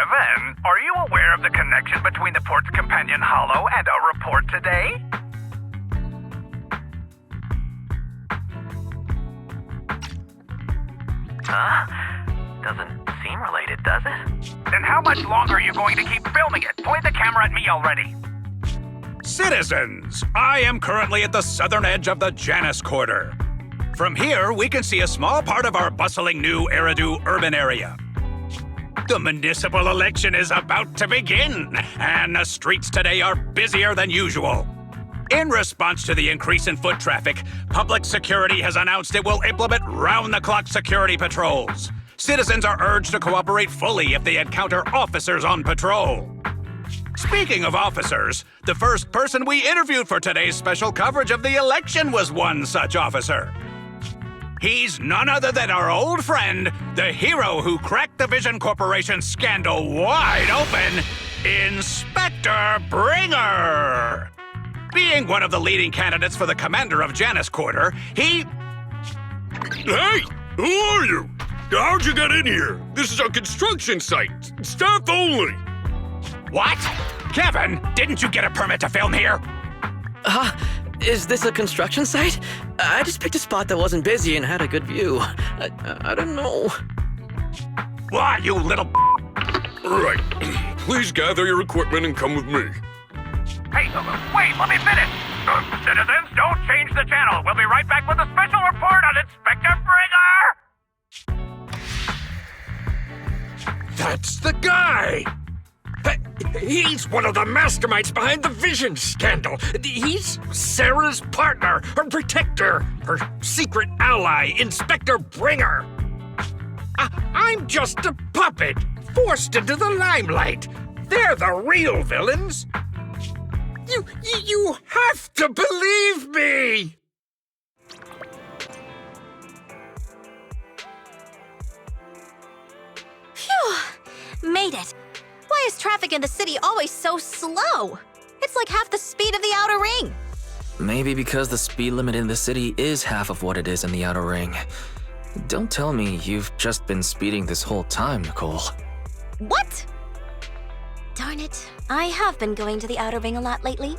Kevin, are you aware of the connection between the port's companion hollow and our report today? Huh? Doesn't seem related, does it? Then how much longer are you going to keep filming it? Point the camera at me already. Citizens, I am currently at the southern edge of the Janus Quarter. From here, we can see a small part of our bustling new Eridu urban area. The municipal election is about to begin, and the streets today are busier than usual. In response to the increase in foot traffic, public security has announced it will implement round-the-clock security patrols. Citizens are urged to cooperate fully if they encounter officers on patrol. Speaking of officers, the first person we interviewed for today's special coverage of the election was one such officer. He's none other than our old friend, the hero who cracked the Vision Corporation scandal wide open, Inspector Bringer! Being one of the leading candidates for the commander of Janus Quarter, he... Hey! Who are you? How'd you get in here? This is a construction site. Staff only. What? Kevin, didn't you get a permit to film here? Is this a construction site? I just picked a spot that wasn't busy and had a good view. I don't know. Why, you little... Right. Please gather your equipment and come with me. Hey, wait, let me finish. Citizens, don't change the channel. We'll be right back with a special report on Inspector Bringer! That's the guy! He's one of the masterminds behind the Vision scandal. He's Sarah's partner, her protector, her secret ally, Inspector Bringer. I'm just a puppet, forced into the limelight. They're the real villains. You have to believe me! Phew! Made it. Why is traffic in the city always so slow? It's like half the speed of the outer ring. Maybe because the speed limit in the city is half of what it is in the outer ring. Don't tell me you've just been speeding this whole time, Nicole. What? Darn it. I have been going to the outer ring a lot lately.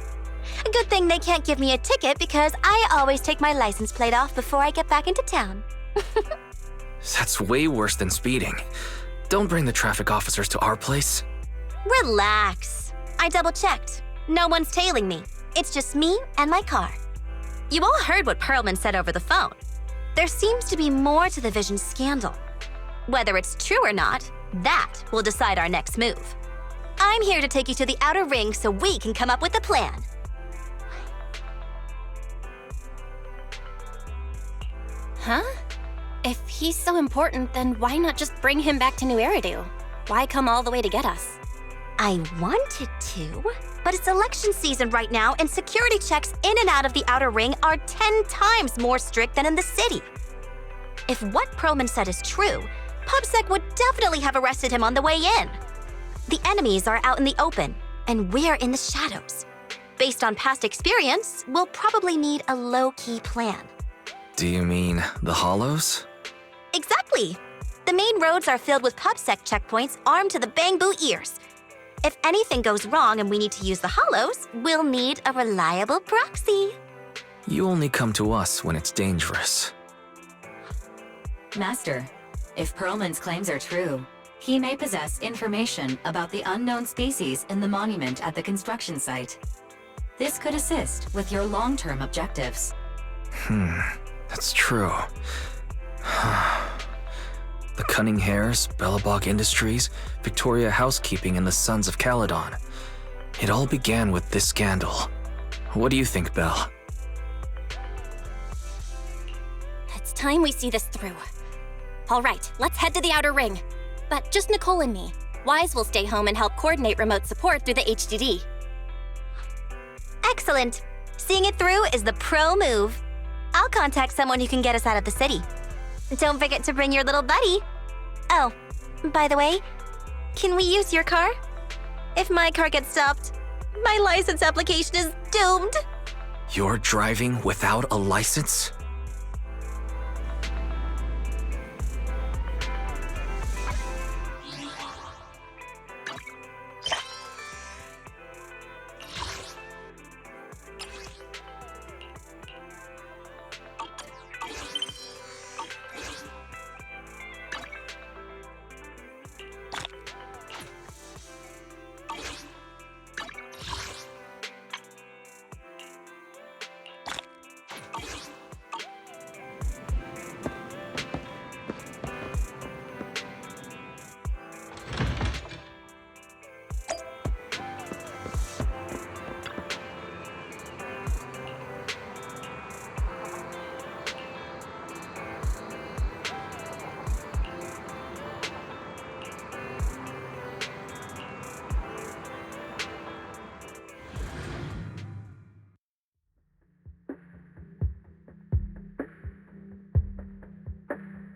A good thing they can't give me a ticket because I always take my license plate off before I get back into town. That's way worse than speeding. Don't bring the traffic officers to our place. Relax. I double-checked. No one's tailing me. It's just me and my car. You all heard what Perlman said over the phone. There seems to be more to the Vision scandal. Whether it's true or not, that will decide our next move. I'm here to take you to the outer ring so we can come up with a plan. Huh? If he's so important, then why not just bring him back to New Eridu? Why come all the way to get us? I wanted to, but it's election season right now and security checks in and out of the outer ring are 10 times more strict than in the city. If what Perlman said is true, PubSec would definitely have arrested him on the way in. The enemies are out in the open, and we're in the shadows. Based on past experience, we'll probably need a low-key plan. Do you mean the hollows? Exactly! The main roads are filled with PubSec checkpoints armed to the bang-boo ears. If anything goes wrong and we need to use the hollows, we'll need a reliable proxy. You only come to us when it's dangerous. Master, if Perlman's claims are true, he may possess information about the unknown species in the monument at the construction site. This could assist with your long-term objectives. That's true. The Cunning Hares, Bellabog Industries, Victoria Housekeeping, and the Sons of Caledon. It all began with this scandal. What do you think, Belle? It's time we see this through. All right, let's head to the outer ring. But just Nicole and me. Wise will stay home and help coordinate remote support through the HDD. Excellent. Seeing it through is the pro move. I'll contact someone who can get us out of the city. Don't forget to bring your little buddy. Oh, by the way, can we use your car? If my car gets stopped, my license application is doomed. You're driving without a license?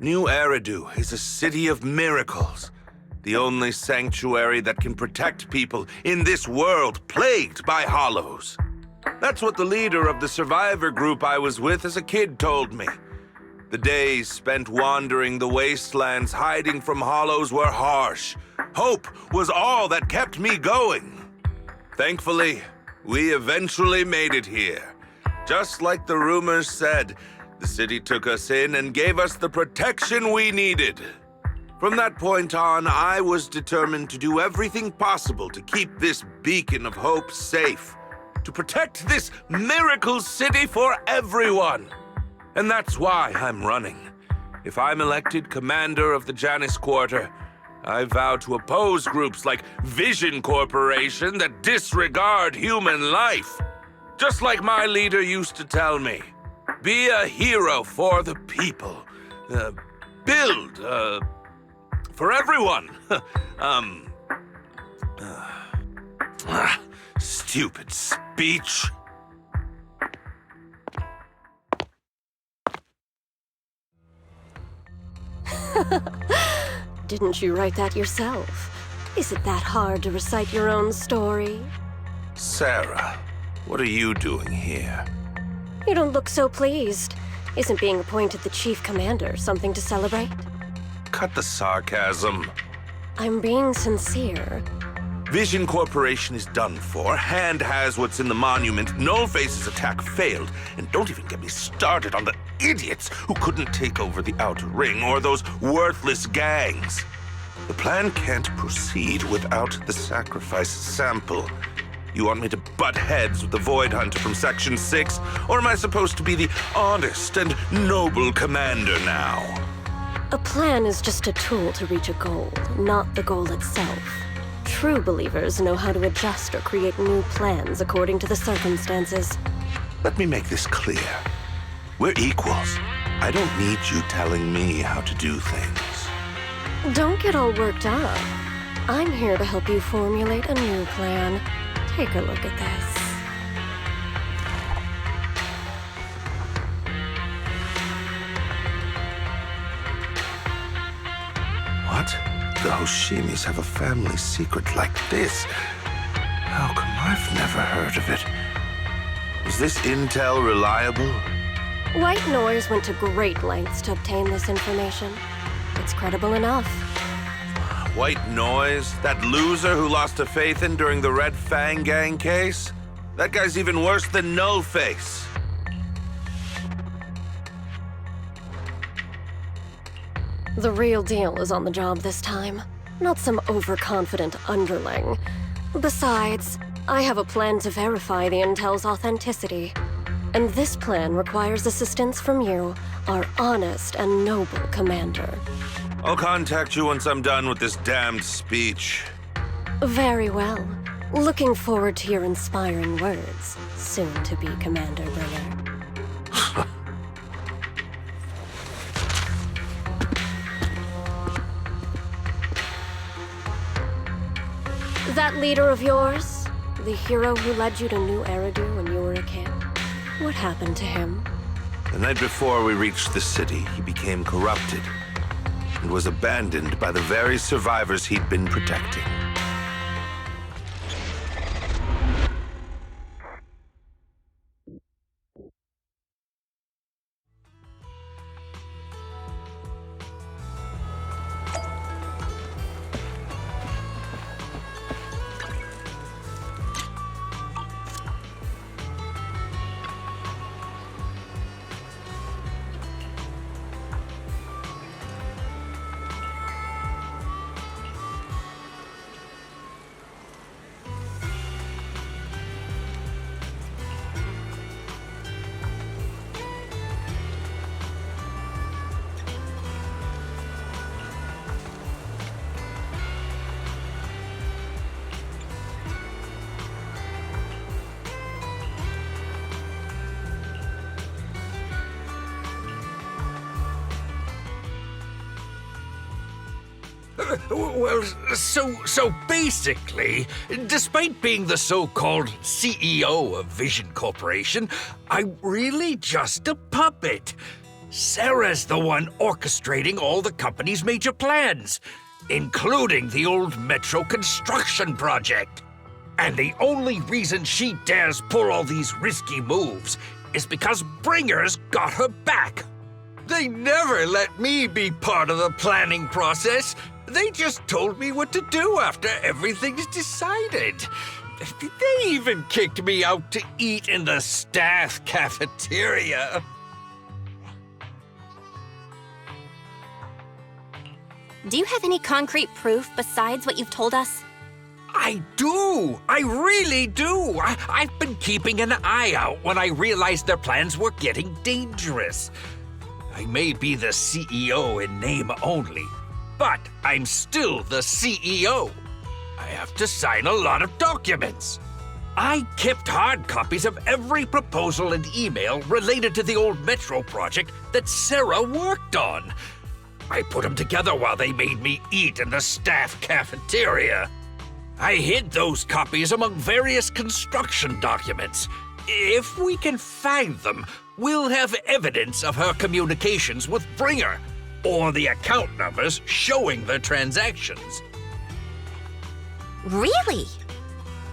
New Eridu is a city of miracles. The only sanctuary that can protect people in this world plagued by hollows. That's what the leader of the survivor group I was with as a kid told me. The days spent wandering the wastelands hiding from hollows were harsh. Hope was all that kept me going. Thankfully, we eventually made it here. Just like the rumors said, the city took us in and gave us the protection we needed. From that point on, I was determined to do everything possible to keep this beacon of hope safe, to protect this miracle city for everyone. And that's why I'm running. If I'm elected commander of the Janus Quarter, I vow to oppose groups like Vision Corporation that disregard human life. Just like my leader used to tell me. Be a hero for the people. Build, for everyone. Stupid speech. Didn't you write that yourself? Is it that hard to recite your own story? Sarah, what are you doing here? You don't look so pleased. Isn't being appointed the chief commander something to celebrate? Cut the sarcasm. I'm being sincere. Vision Corporation is done for. Hand has what's in the monument. Nullface's attack failed. And don't even get me started on the idiots who couldn't take over the Outer Ring or those worthless gangs. The plan can't proceed without the sacrifice sample. You want me to butt heads with the Void Hunter from Section 6? Or am I supposed to be the honest and noble commander now? A plan is just a tool to reach a goal, not the goal itself. True believers know how to adjust or create new plans according to the circumstances. Let me make this clear. We're equals. I don't need you telling me how to do things. Don't get all worked up. I'm here to help you formulate a new plan. Take a look at this. What? The Hoshimis have a family secret like this? How come I've never heard of it? Is this intel reliable? White Noise went to great lengths to obtain this information. It's credible enough. White Noise? That loser who lost to Phaethon during the Red Fang Gang case? That guy's even worse than Nullface. The real deal is on the job this time, not some overconfident underling. Besides, I have a plan to verify the intel's authenticity. And this plan requires assistance from you, our honest and noble commander. I'll contact you once I'm done with this damned speech. Very well. Looking forward to your inspiring words, soon to be Commander Bringer. That leader of yours, the hero who led you to New Eridu when you were a kid, what happened to him? The night before we reached the city, he became corrupted and was abandoned by the very survivors he'd been protecting. Well, so basically, despite being the so-called CEO of Vision Corporation, I'm really just a puppet. Sarah's the one orchestrating all the company's major plans, including the old metro construction project. And the only reason she dares pull all these risky moves is because Bringer's got her back. They never let me be part of the planning process. They just told me what to do after everything's decided. They even kicked me out to eat in the staff cafeteria. Do you have any concrete proof besides what you've told us? I do! I really do! I've been keeping an eye out when I realized their plans were getting dangerous. I may be the CEO in name only, but I'm still the CEO. I have to sign a lot of documents. I kept hard copies of every proposal and email related to the old metro project that Sarah worked on. I put them together while they made me eat in the staff cafeteria. I hid those copies among various construction documents. If we can find them, we'll have evidence of her communications with Bringer, or the account numbers showing the transactions. Really?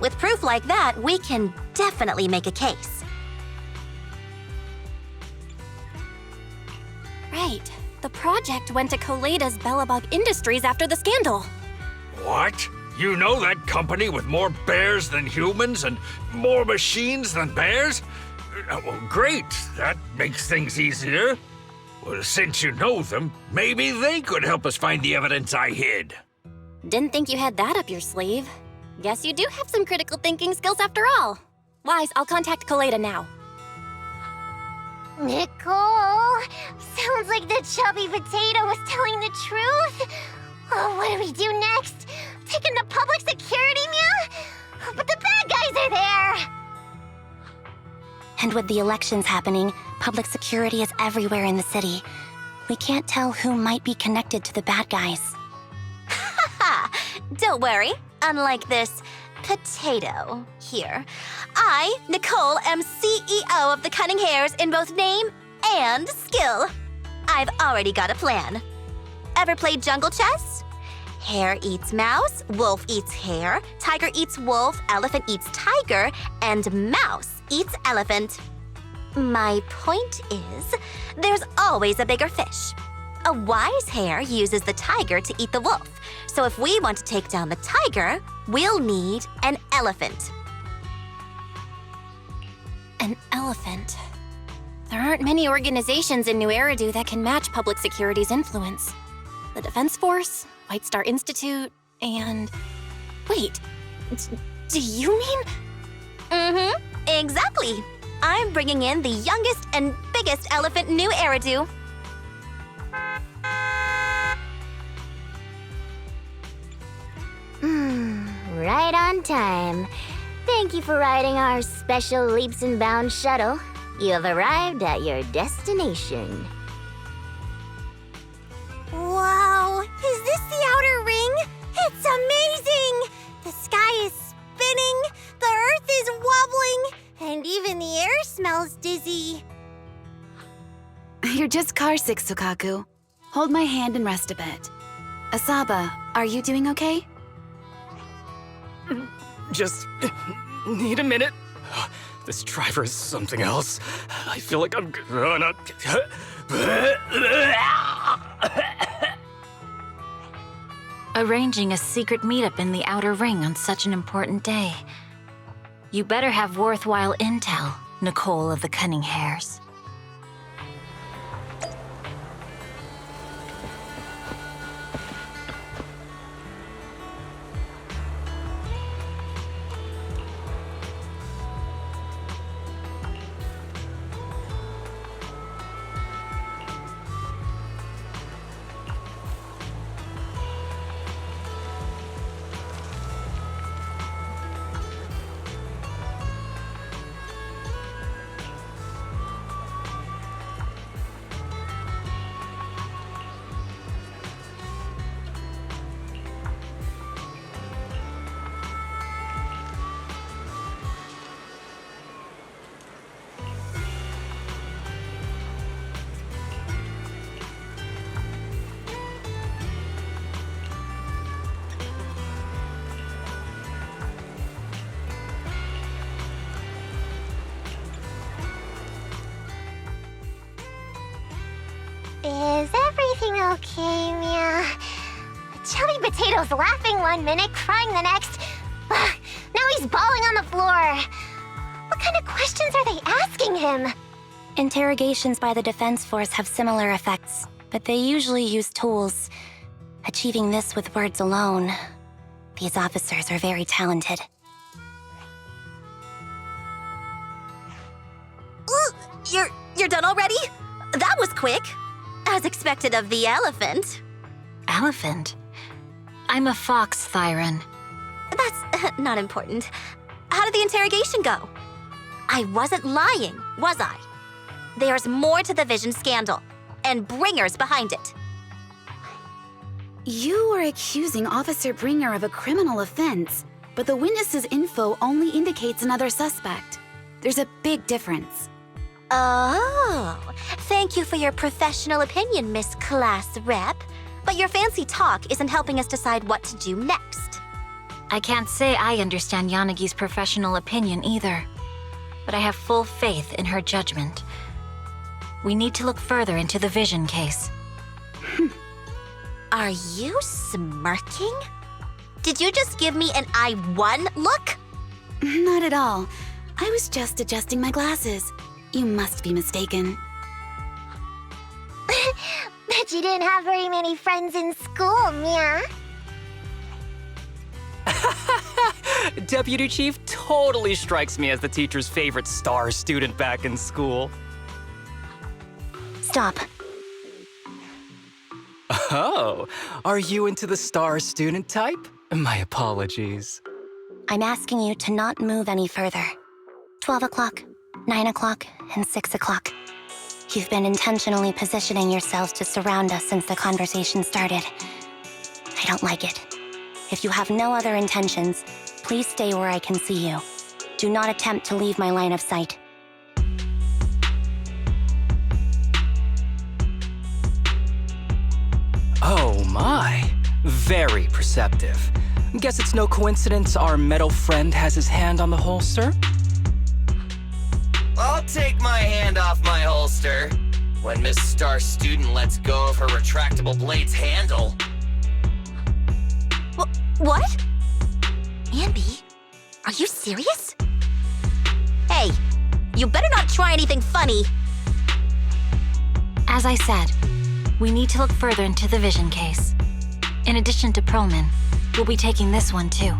With proof like that, we can definitely make a case. Right. The project went to Koleda's Bellabog Industries after the scandal. What? You know that company with more bears than humans and more machines than bears? Well, great. That makes things easier. Well, since you know them, maybe they could help us find the evidence I hid. Didn't think you had that up your sleeve. Guess you do have some critical thinking skills after all. Wise, I'll contact Koleda now. Nicole, sounds like the chubby potato was telling the truth. Oh, what do we do next? Take him to public security, Mia? But the bad guys are there! And with the elections happening, public security is everywhere in the city. We can't tell who might be connected to the bad guys. Haha! Don't worry. Unlike this potato here, I, Nicole, am CEO of the Cunning Hares in both name and skill. I've already got a plan. Ever played jungle chess? Hare eats mouse, wolf eats hare, tiger eats wolf, elephant eats tiger, and mouse eats elephant. My point is, there's always a bigger fish. A wise hare uses the tiger to eat the wolf. So if we want to take down the tiger, we'll need an elephant. An elephant. There aren't many organizations in New Eridu that can match public security's influence. The Defense Force, White Star Institute, and... Wait, do you mean... Mm-hmm, exactly. I'm bringing in the youngest and biggest elephant in New Eridu. Right on time. Thank you for riding our special leaps and bounds shuttle. You have arrived at your destination. Wow, is this the outer ring? It's amazing! The sky is spinning, the earth is wobbling, and even the air smells dizzy. You're just carsick, Sukaku. Hold my hand and rest a bit. Asaba, are you doing okay? Just need a minute. This driver is something else. I feel like I'm gonna... Arranging a secret meetup in the Outer Ring on such an important day. You better have worthwhile intel, Nicole of the Cunning Hares. Okay, Mia. Chubby Potato's laughing one minute, crying the next. Now he's bawling on the floor. What kind of questions are they asking him? Interrogations by the Defense Force have similar effects, but they usually use tools. Achieving this with words alone. These officers are very talented. You're done already? That was quick. As expected of the elephant. Elephant? I'm a fox, Thyron. That's not important. How did the interrogation go? I wasn't lying, was I? There's more to the Vision scandal, and Bringer's behind it. You are accusing Officer Bringer of a criminal offense, but the witness's info only indicates another suspect. There's a big difference. Oh, thank you for your professional opinion, Miss Class Rep. But your fancy talk isn't helping us decide what to do next. I can't say I understand Yanagi's professional opinion either, but I have full faith in her judgment. We need to look further into the Vision case. Are you smirking? Did you just give me an I won look? Not at all. I was just adjusting my glasses. You must be mistaken. Bet you didn't have very many friends in school, Mia. Deputy Chief totally strikes me as the teacher's favorite star student back in school. Stop. Oh, are you into the star student type? My apologies. I'm asking you to not move any further. 12 o'clock, 9 o'clock, and 6 o'clock. You've been intentionally positioning yourselves to surround us since the conversation started. I don't like it. If you have no other intentions, please stay where I can see you. Do not attempt to leave my line of sight. Oh my, very perceptive. Guess it's no coincidence our metal friend has his hand on the holster? I'll take my hand off my holster when Miss Star Student lets go of her retractable blade's handle. What? Ambi, are you serious? Hey, you better not try anything funny. As I said, we need to look further into the Vision case. In addition to Perlman, we'll be taking this one too.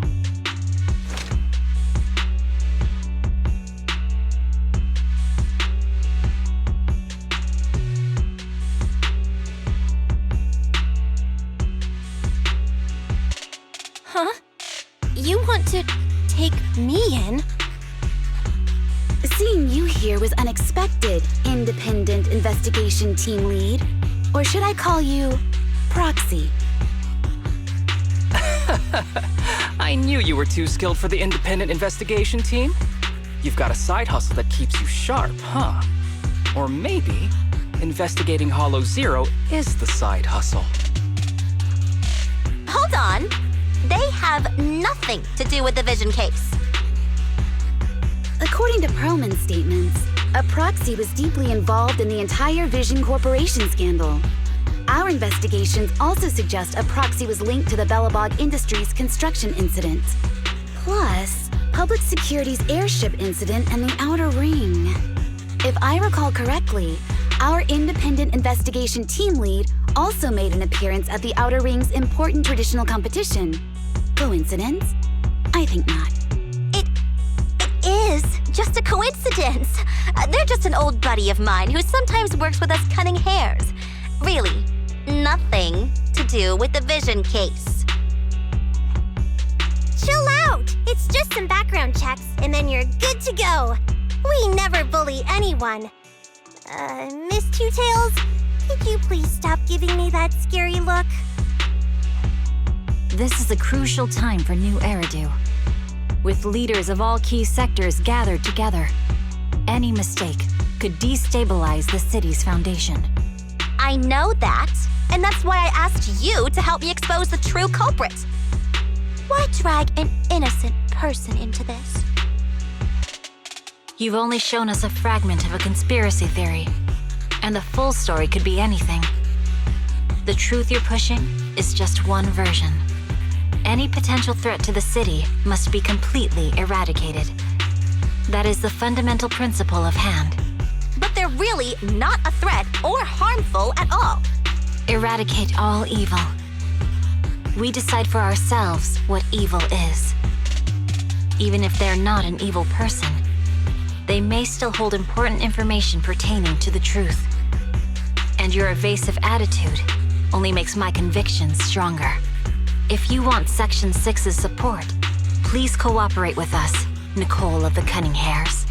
Huh? You want to take me in? Seeing you here was unexpected, Independent Investigation Team Lead. Or should I call you Proxy? I knew you were too skilled for the Independent Investigation Team. You've got a side hustle that keeps you sharp, huh? Or maybe investigating Hollow Zero is the side hustle. Hold on. They have nothing to do with the Vision case. According to Perlman's statements, a proxy was deeply involved in the entire Vision Corporation scandal. Our investigations also suggest a proxy was linked to the Belobog Industries construction incident. Plus, Public Security's airship incident and the Outer Ring. If I recall correctly, our Independent Investigation Team Lead also made an appearance at the Outer Ring's important traditional competition. Coincidence? I think not. It is just a coincidence. They're just an old buddy of mine who sometimes works with us cutting hairs. Really, nothing to do with the Vision case. Chill out! It's just some background checks, and then you're good to go. We never bully anyone. Miss Two Tails, could you please stop giving me that scary look? This is a crucial time for New Eridu. With leaders of all key sectors gathered together, any mistake could destabilize the city's foundation. I know that, and that's why I asked you to help me expose the true culprit. Why drag an innocent person into this? You've only shown us a fragment of a conspiracy theory, and the full story could be anything. The truth you're pushing is just one version. Any potential threat to the city must be completely eradicated. That is the fundamental principle of Hand. But they're really not a threat or harmful at all. Eradicate all evil. We decide for ourselves what evil is. Even if they're not an evil person, they may still hold important information pertaining to the truth. And your evasive attitude only makes my convictions stronger. If you want Section 6's support, please cooperate with us, Nicole of the Cunning Hairs.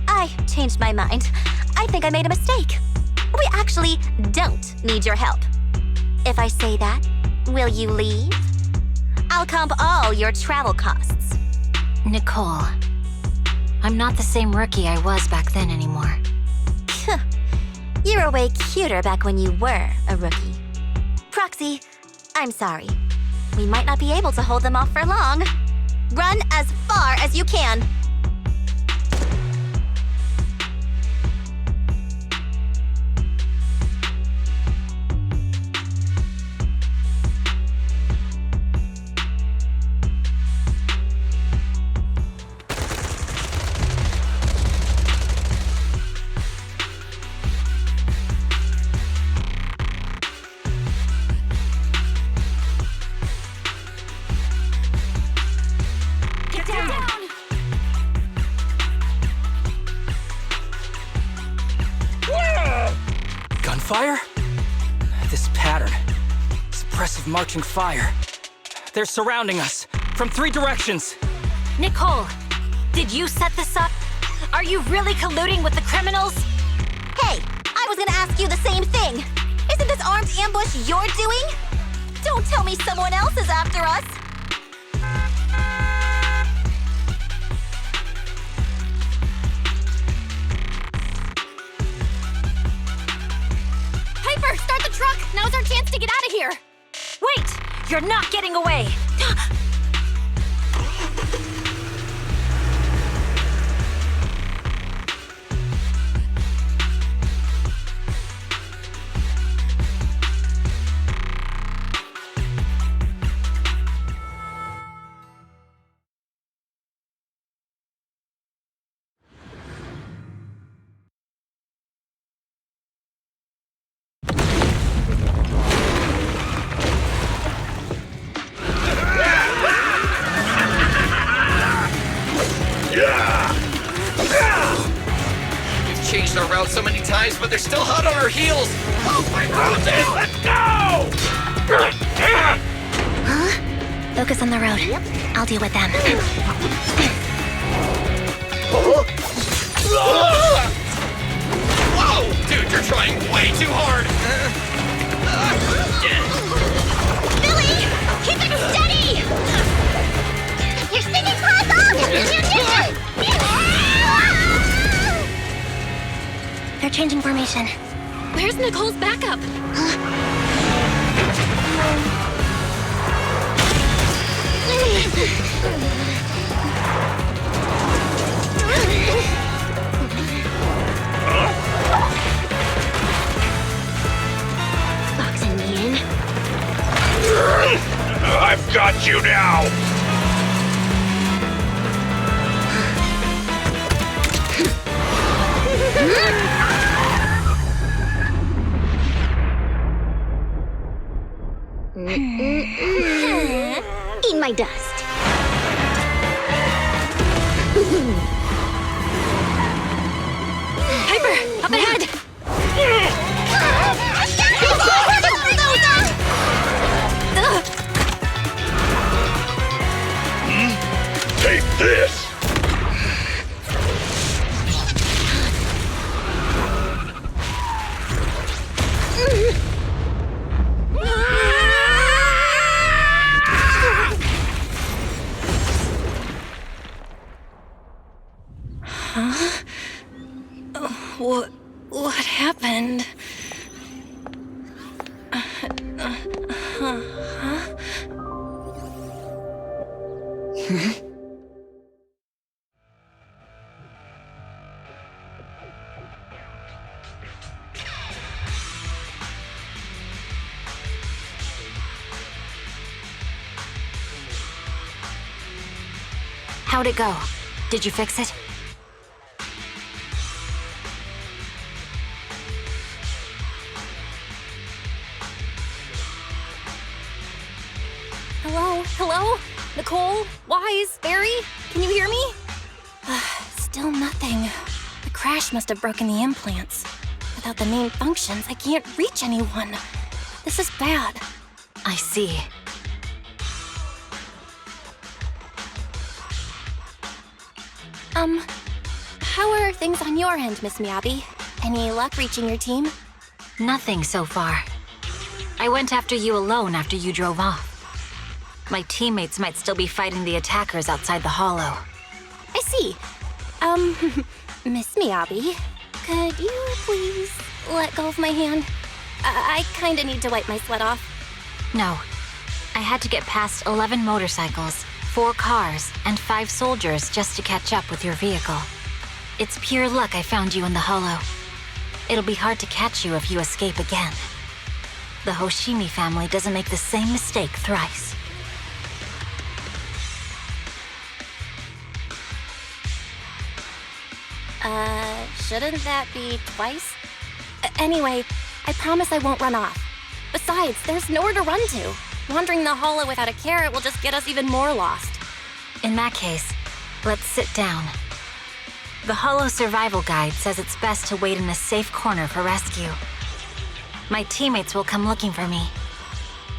I changed my mind. I think I made a mistake. We actually don't need your help. If I say that, will you leave? I'll comp all your travel costs. Nicole, I'm not the same rookie I was back then anymore. You were way cuter back when you were a rookie. Proxy, I'm sorry. We might not be able to hold them off for long. Run as far as you can. Gunfire? This pattern. Suppressive marching fire. They're surrounding us from 3 directions. Nicole, did you set this up? Are you really colluding with the criminals? Hey, I was gonna ask you the same thing. Isn't this armed ambush you're doing? Don't tell me someone else is after us. Piper, start the truck! Now's our chance to get out of here! Wait! You're not getting away! We've changed our route so many times, but they're still hot on our heels. Oh my God! Let's go! Huh? Focus on the road. I'll deal with them. Whoa! Dude, you're trying way too hard! Billy! Keep it steady! You're sticking close off! They're changing formation. Where's Nicole's backup? Boxing me in. I've got you now! Eat my dust. Piper, up ahead! Take this! Huh? What happened? How'd it go? Did you fix it? Hello? Hello? Nicole? Wise? Barry? Can you hear me? Still nothing. The crash must have broken the implants. Without the main functions, I can't reach anyone. This is bad. I see. How are things on your end, Miss Miyabi? Any luck reaching your team? Nothing so far. I went after you alone after you drove off. My teammates might still be fighting the attackers outside the hollow. I see. Miss Miyabi, could you please let go of my hand? I kinda need to wipe my sweat off. No. I had to get past 11 motorcycles, 4 cars, and 5 soldiers just to catch up with your vehicle. It's pure luck I found you in the hollow. It'll be hard to catch you if you escape again. The Hoshimi family doesn't make the same mistake thrice. Shouldn't that be twice? Anyway, I promise I won't run off. Besides, there's nowhere to run to. Wandering the hollow without a carrot will just get us even more lost. In that case, let's sit down. The Hollow Survival Guide says it's best to wait in a safe corner for rescue. My teammates will come looking for me.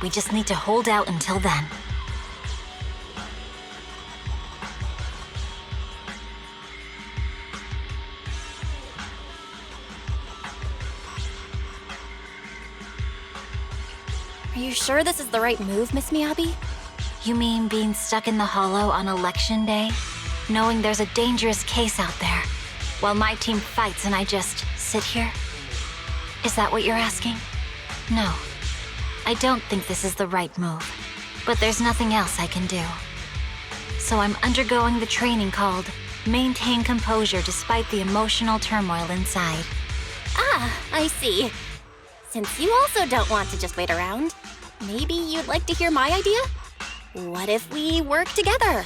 We just need to hold out until then. Are you sure this is the right move, Miss Miyabi? You mean being stuck in the hollow on election day? Knowing there's a dangerous case out there, while my team fights and I just sit here? Is that what you're asking? No. I don't think this is the right move, but there's nothing else I can do. So I'm undergoing the training called Maintain Composure Despite the Emotional Turmoil Inside. Ah, I see. Since you also don't want to just wait around, maybe you'd like to hear my idea? What if we work together?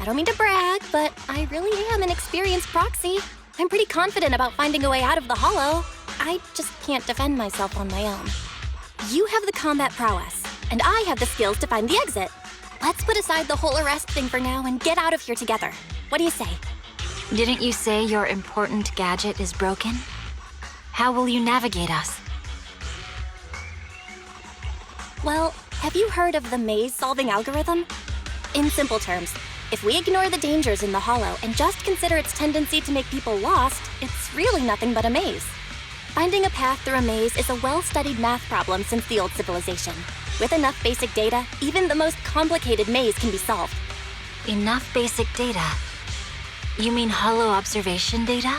I don't mean to brag, but I really am an experienced proxy. I'm pretty confident about finding a way out of the hollow. I just can't defend myself on my own. You have the combat prowess, and I have the skills to find the exit. Let's put aside the whole arrest thing for now and get out of here together. What do you say? Didn't you say your important gadget is broken? How will you navigate us? Well, have you heard of the maze-solving algorithm? In simple terms, if we ignore the dangers in the hollow and just consider its tendency to make people lost, it's really nothing but a maze. Finding a path through a maze is a well-studied math problem since the old civilization. With enough basic data, even the most complicated maze can be solved. Enough basic data? You mean hollow observation data?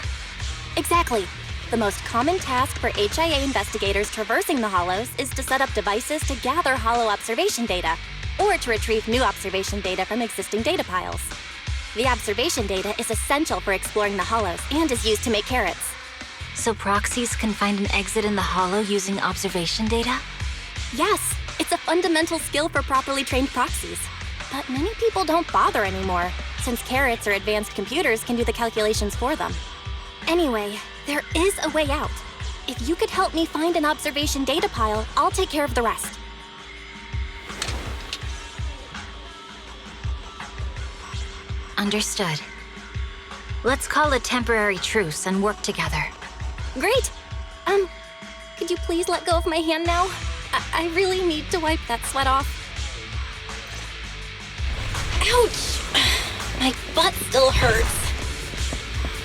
Exactly. The most common task for HIA investigators traversing the hollows is to set up devices to gather hollow observation data, or to retrieve new observation data from existing data piles. The observation data is essential for exploring the hollows and is used to make carrots. So proxies can find an exit in the hollow using observation data? Yes, it's a fundamental skill for properly trained proxies. But many people don't bother anymore, since carrots or advanced computers can do the calculations for them. Anyway, there is a way out. If you could help me find an observation data pile, I'll take care of the rest. Understood. Let's call a temporary truce and work together. Great! Could you please let go of my hand now? I really need to wipe that sweat off. Ouch! My butt still hurts.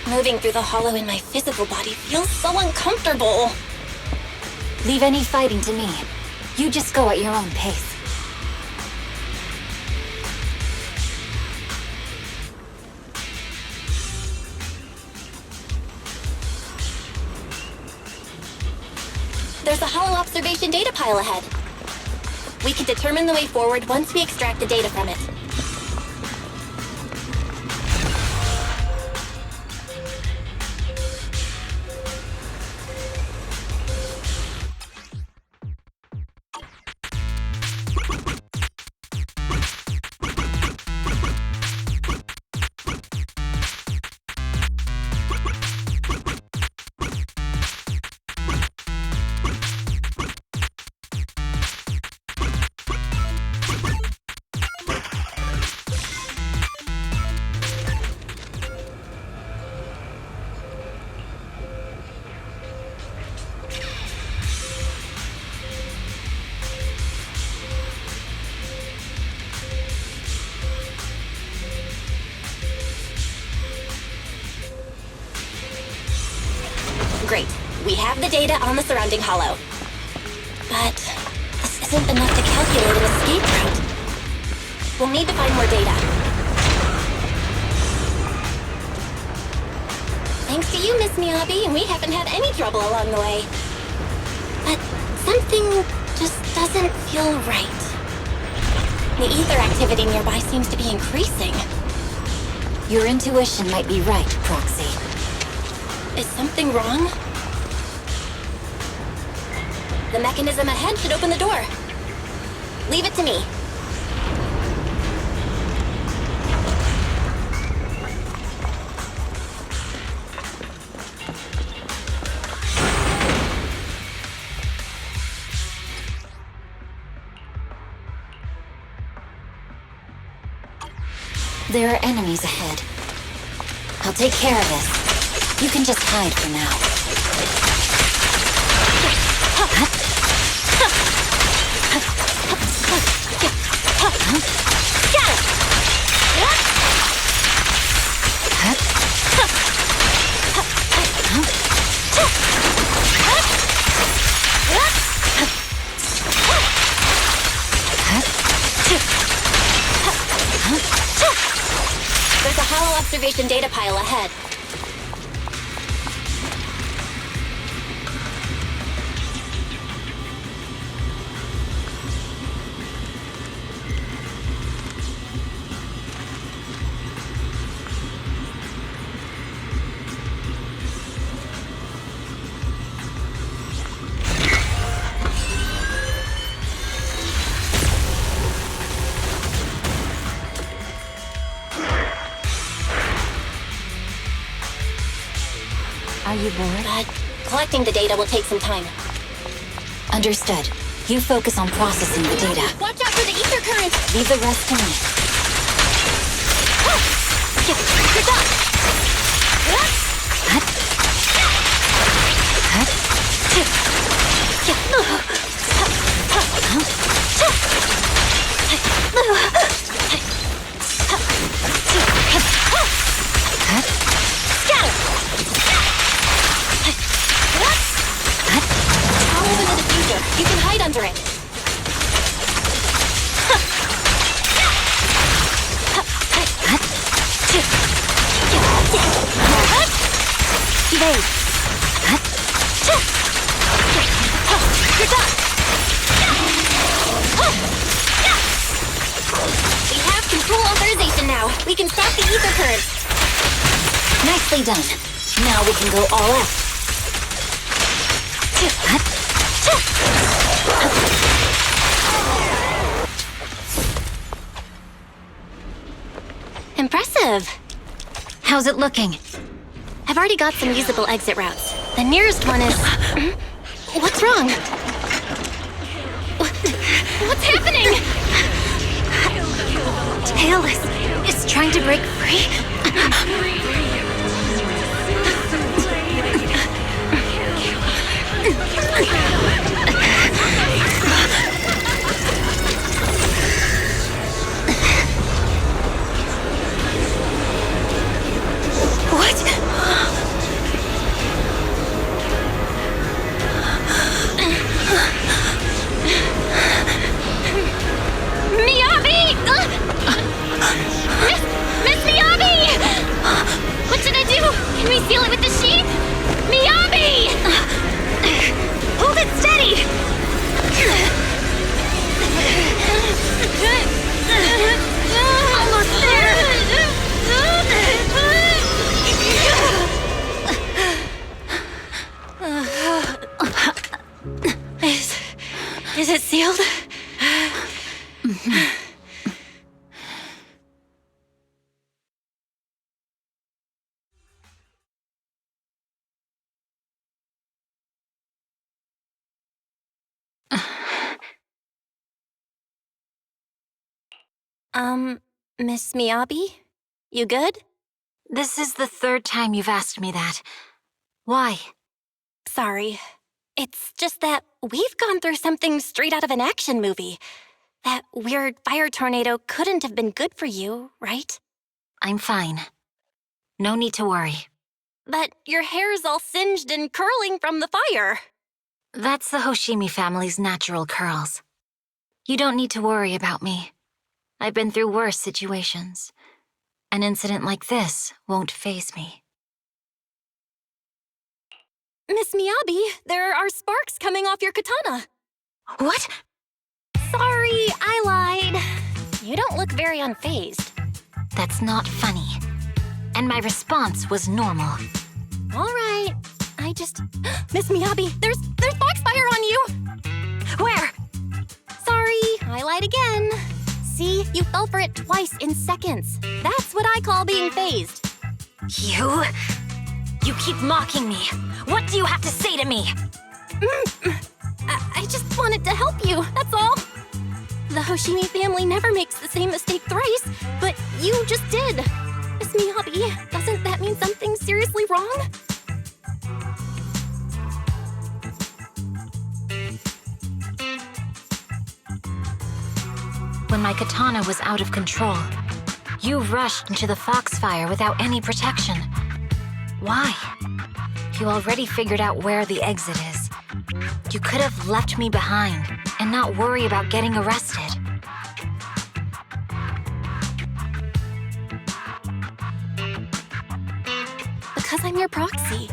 Moving through the hollow in my physical body feels so uncomfortable. Leave any fighting to me. You just go at your own pace. There's a hollow observation data pile ahead. We can determine the way forward once we extract the data from it. Great. We have the data on the surrounding hollow. But this isn't enough to calculate an escape route. We'll need to find more data. Thanks to you, Miss Miyabi, we haven't had any trouble along the way. But something just doesn't feel right. The ether activity nearby seems to be increasing. Your intuition might be right, Proxy. Is something wrong? The mechanism ahead should open the door. Leave it to me. There are enemies ahead. I'll take care of this. You can just hide for now. There's a hollow observation data pile ahead. Are you bored? Collecting the data will take some time. Understood. You focus on processing the data. Watch out for the ether current! Leave the rest to me. Good job! You can hide under it. Evade. Good job. We have control authorization now. We can stop the ether current. Nicely done. Now we can go all out. Impressive. How's it looking? I've already got some usable exit routes. The nearest one is... What's wrong? What's happening? Tailless is trying to break free. What? Miyabi! Miss Miyabi! What should I do? Can we seal it with the sheet? Miyabi! Hold it steady! Almost there! Is it sealed? Miss Miyabi? You good? This is the third time you've asked me that. Why? Sorry. It's just that we've gone through something straight out of an action movie. That weird fire tornado couldn't have been good for you, right? I'm fine. No need to worry. But your hair's all singed and curling from the fire. That's the Hoshimi family's natural curls. You don't need to worry about me. I've been through worse situations. An incident like this won't faze me. Miss Miyabi, there are sparks coming off your katana. What? Sorry, I lied. You don't look very unfazed. That's not funny. And my response was normal. All right. I just... Miss Miyabi, there's foxfire on you! Where? Sorry, I lied again. See, you fell for it twice in seconds. That's what I call being phased. You keep mocking me. What do you have to say to me? I just wanted to help you, that's all. The Hoshimi family never makes the same mistake thrice, but you just did. Miss Miyabi, doesn't that mean something's seriously wrong? When my katana was out of control, you rushed into the foxfire without any protection. Why? You already figured out where the exit is. You could have left me behind and not worry about getting arrested. Because I'm your proxy.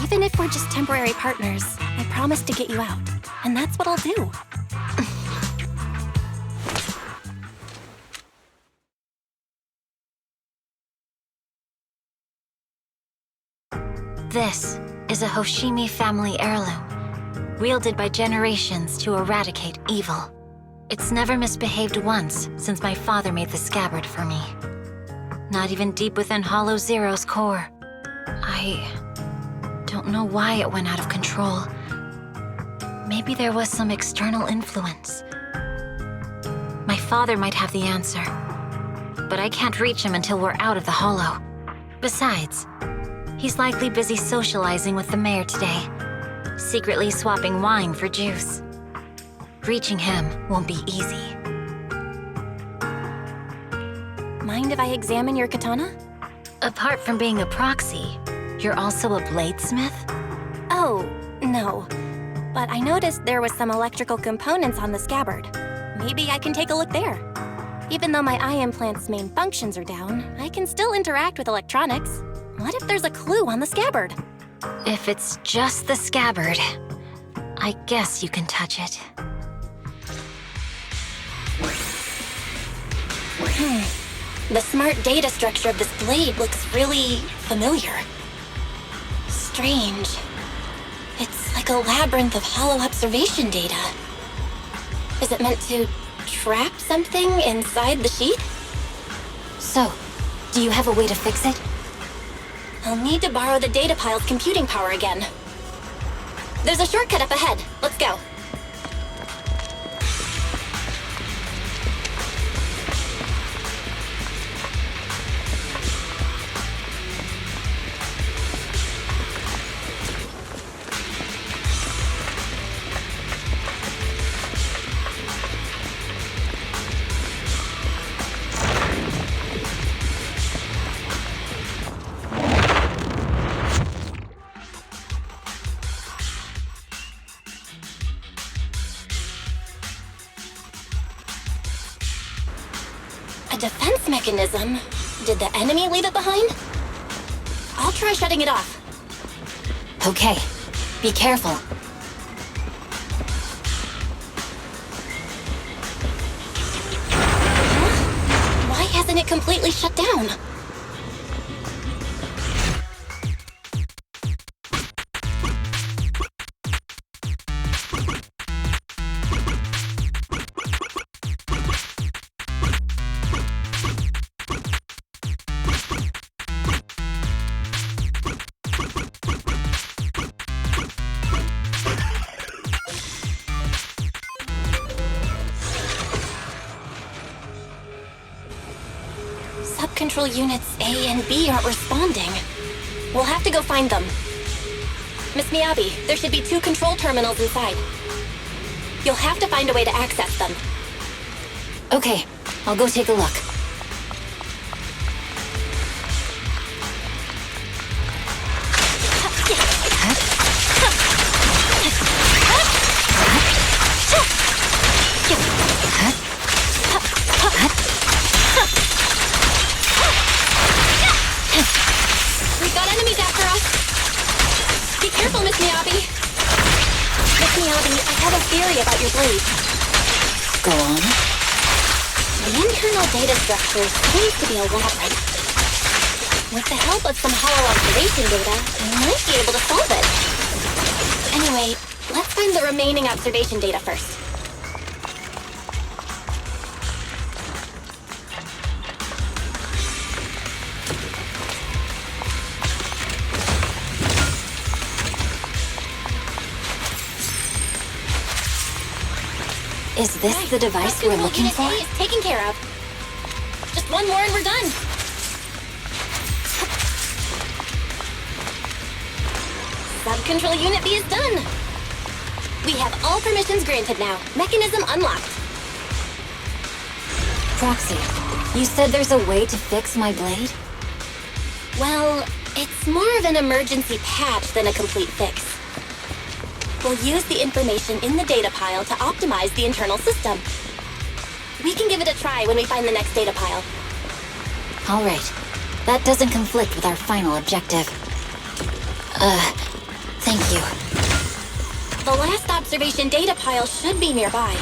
Even if we're just temporary partners, I promise to get you out. And that's what I'll do. This is a Hoshimi family heirloom, wielded by generations to eradicate evil. It's never misbehaved once since my father made the scabbard for me. Not even deep within Hollow Zero's core. I don't know why it went out of control. Maybe there was some external influence. My father might have the answer, but I can't reach him until we're out of the Hollow. Besides, he's likely busy socializing with the mayor today, secretly swapping wine for juice. Reaching him won't be easy. Mind if I examine your katana? Apart from being a proxy, you're also a bladesmith? Oh, no. But I noticed there was some electrical components on the scabbard. Maybe I can take a look there. Even though my eye implant's main functions are down, I can still interact with electronics. What if there's a clue on the scabbard? If it's just the scabbard, I guess you can touch it. The smart data structure of this blade looks really familiar. Strange. It's like a labyrinth of hollow observation data. Is it meant to trap something inside the sheath? So, do you have a way to fix it? I'll need to borrow the data pile's computing power again. There's a shortcut up ahead. Let's go. A defense mechanism? Did the enemy leave it behind? I'll try shutting it off. Okay, be careful. Huh? Why hasn't it completely shut down? Control units A and B aren't responding. We'll have to go find them. Miss Miyabi, there should be 2 control terminals inside. You'll have to find a way to access them. Okay, I'll go take a look. Careful, Miss Miyabi. Miss Miyabi, I have a theory about your blade. Go on. The internal data structure seems to be a labyrinth. With the help of some hollow observation data, I might be able to solve it. Anyway, let's find the remaining observation data first. Is this the device we're looking for? Unit A is taken care of. Just one more and we're done. Subcontrol Unit B is done. We have all permissions granted now. Mechanism unlocked. Proxy, you said there's a way to fix my blade? Well, it's more of an emergency patch than a complete fix. We'll use the information in the data pile to optimize the internal system. We can give it a try when we find the next data pile. All right. That doesn't conflict with our final objective. Thank you. The last observation data pile should be nearby.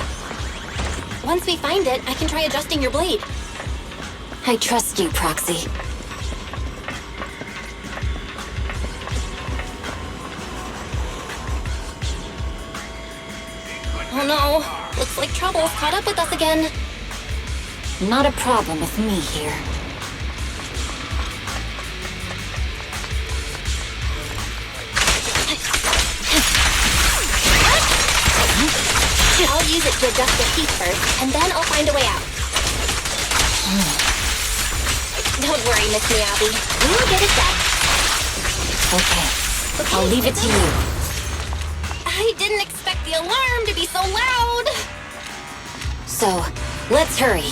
Once we find it, I can try adjusting your blade. I trust you, Proxy. Oh no, looks like trouble's caught up with us again. Not a problem with me here. I'll use it to adjust the heat first, and then I'll find a way out. Don't worry, Miss Miyabi. We'll get it done. Okay. I'll leave it to you. I didn't expect the alarm to be so loud. So, let's hurry.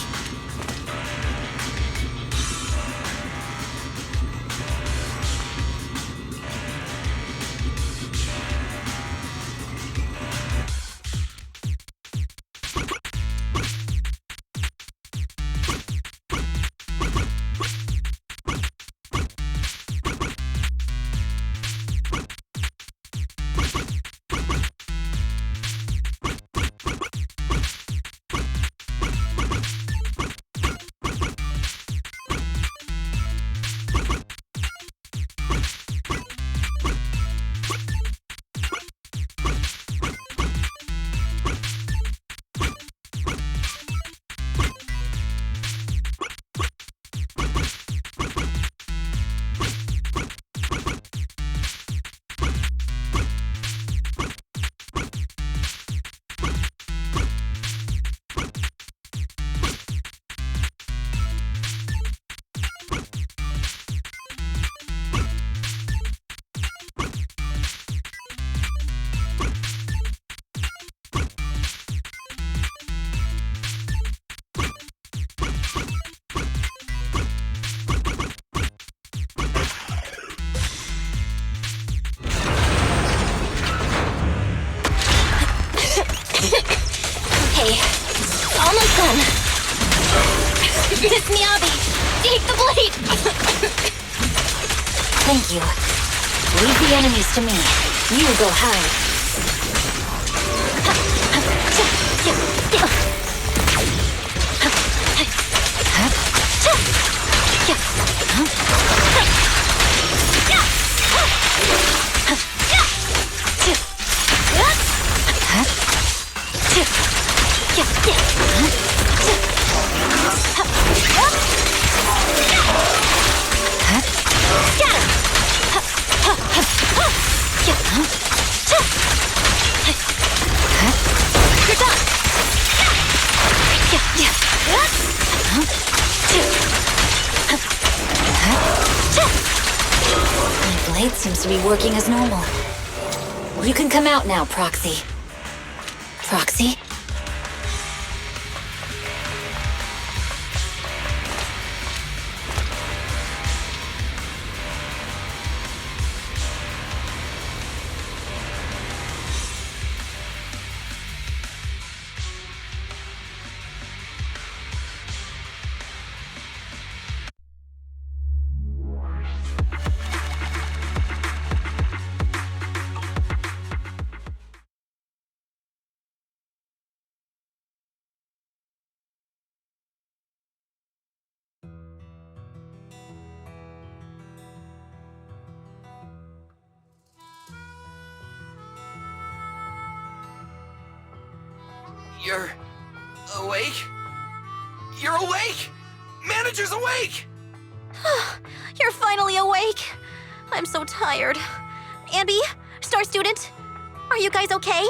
Okay, almost done. Miss Miyabi, take the blade! Thank you. Leave the enemies to me. You go hide. My blade seems to be working as normal. You can come out now, Proxy. Proxy? You're awake? You're awake! Manager's awake! You're finally awake. I'm so tired. Ambi, Star Student, are you guys okay?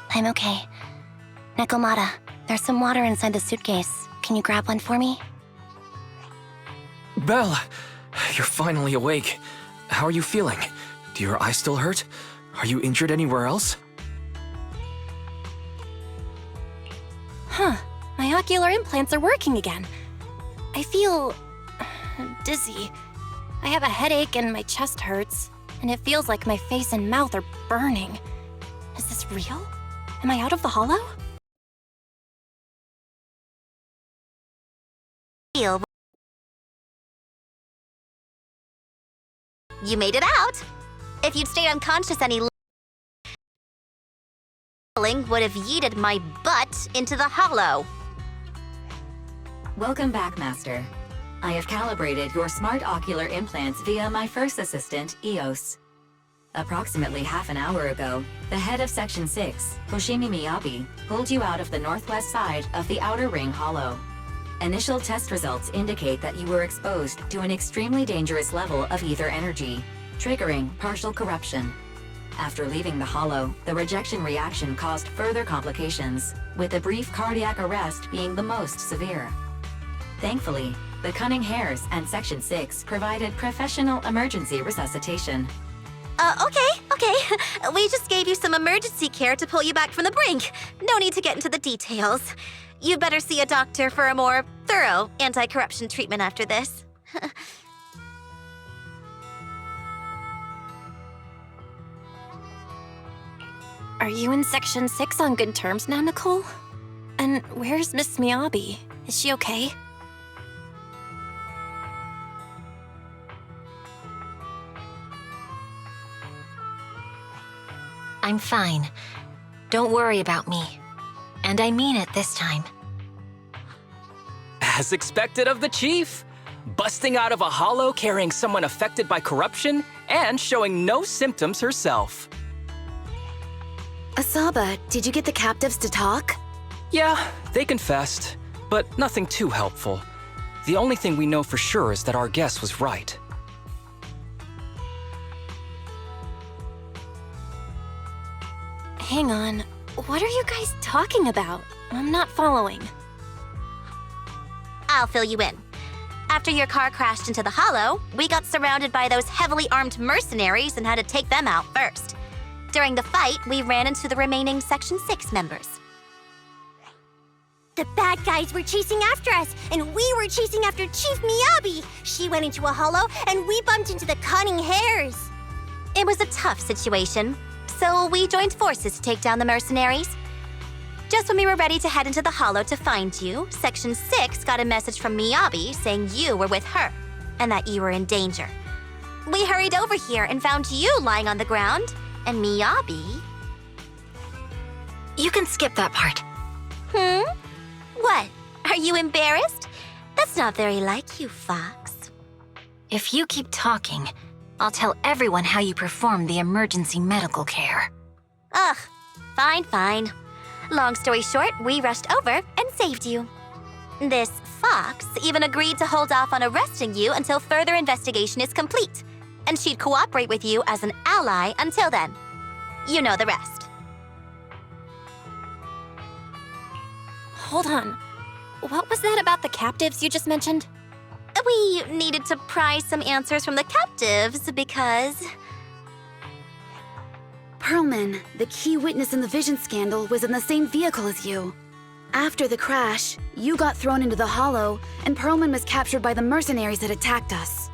I'm okay. Nekomata, there's some water inside the suitcase. Can you grab one for me? Belle, you're finally awake. How are you feeling? Do your eyes still hurt? Are you injured anywhere else? Huh. My ocular implants are working again. I feel dizzy. I have a headache and my chest hurts, and it feels like my face and mouth are burning. Is this real? Am I out of the hollow? You made it out. If you'd stayed unconscious any longer, would have yeeted my butt into the hollow. Welcome back, Master. I have calibrated your smart ocular implants via my first assistant, EOS. Approximately half an hour ago, the head of Section 6, Hoshimi Miyabi, pulled you out of the northwest side of the Outer Ring Hollow. Initial test results indicate that you were exposed to an extremely dangerous level of ether energy, triggering partial corruption. After leaving the hollow, the rejection reaction caused further complications, with a brief cardiac arrest being the most severe. Thankfully, the Cunning Hares and Section 6 provided professional emergency resuscitation. Okay. We just gave you some emergency care to pull you back from the brink. No need to get into the details. You better see a doctor for a more thorough anti-corruption treatment after this. Are you in Section 6 on good terms now, Nicole? And where's Miss Miyabi? Is she okay? I'm fine. Don't worry about me. And I mean it this time. As expected of the Chief. Busting out of a hollow carrying someone affected by corruption and showing no symptoms herself. Asaba, did you get the captives to talk? Yeah, they confessed, but nothing too helpful. The only thing we know for sure is that our guess was right. Hang on. What are you guys talking about? I'm not following. I'll fill you in. After your car crashed into the hollow, we got surrounded by those heavily armed mercenaries and had to take them out first. During the fight, we ran into the remaining Section 6 members. The bad guys were chasing after us, and we were chasing after Chief Miyabi. She went into a hollow, and we bumped into the Cunning Hares. It was a tough situation, so we joined forces to take down the mercenaries. Just when we were ready to head into the hollow to find you, Section 6 got a message from Miyabi saying you were with her, and that you were in danger. We hurried over here and found you lying on the ground, and Miyabi... You can skip that part. What? Are you embarrassed? That's not very like you, Fox. If you keep talking, I'll tell everyone how you performed the emergency medical care. Ugh, fine. Long story short, we rushed over and saved you. This Fox even agreed to hold off on arresting you until further investigation is complete, and she'd cooperate with you as an ally until then. You know the rest. Hold on. What was that about the captives you just mentioned? We needed to pry some answers from the captives because... Perlman, the key witness in the Vision scandal, was in the same vehicle as you. After the crash, you got thrown into the hollow, and Perlman was captured by the mercenaries that attacked us.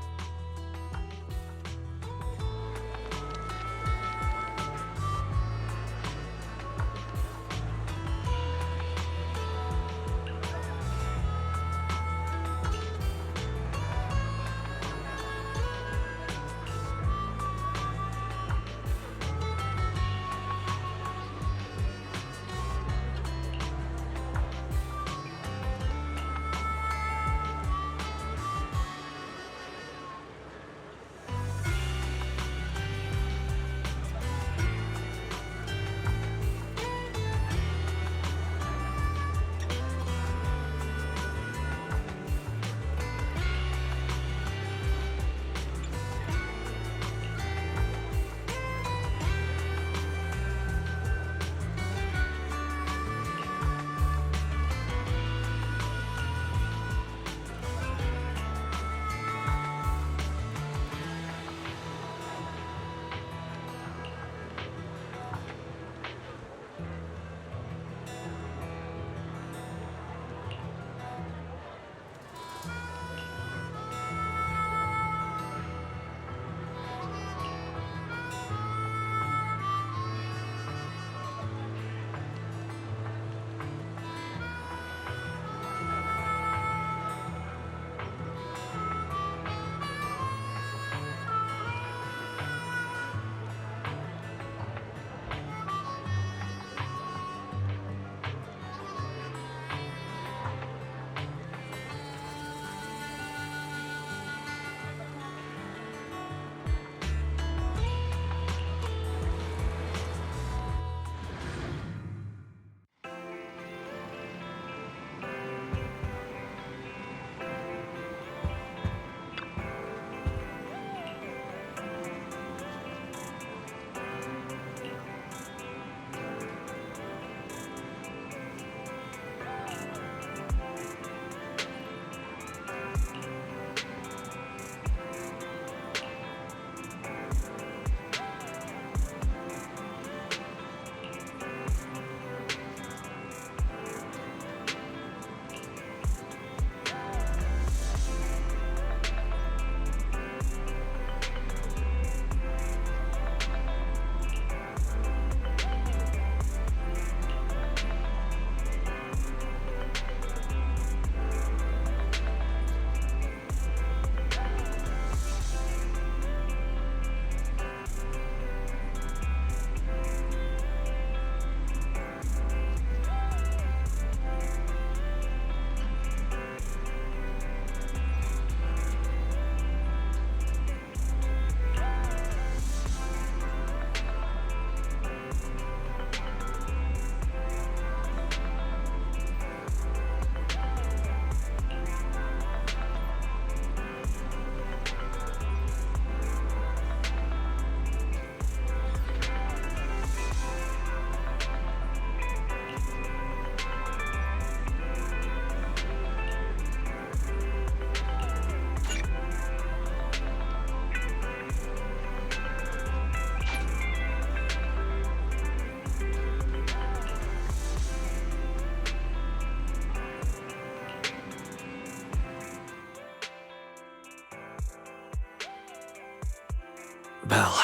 Belle,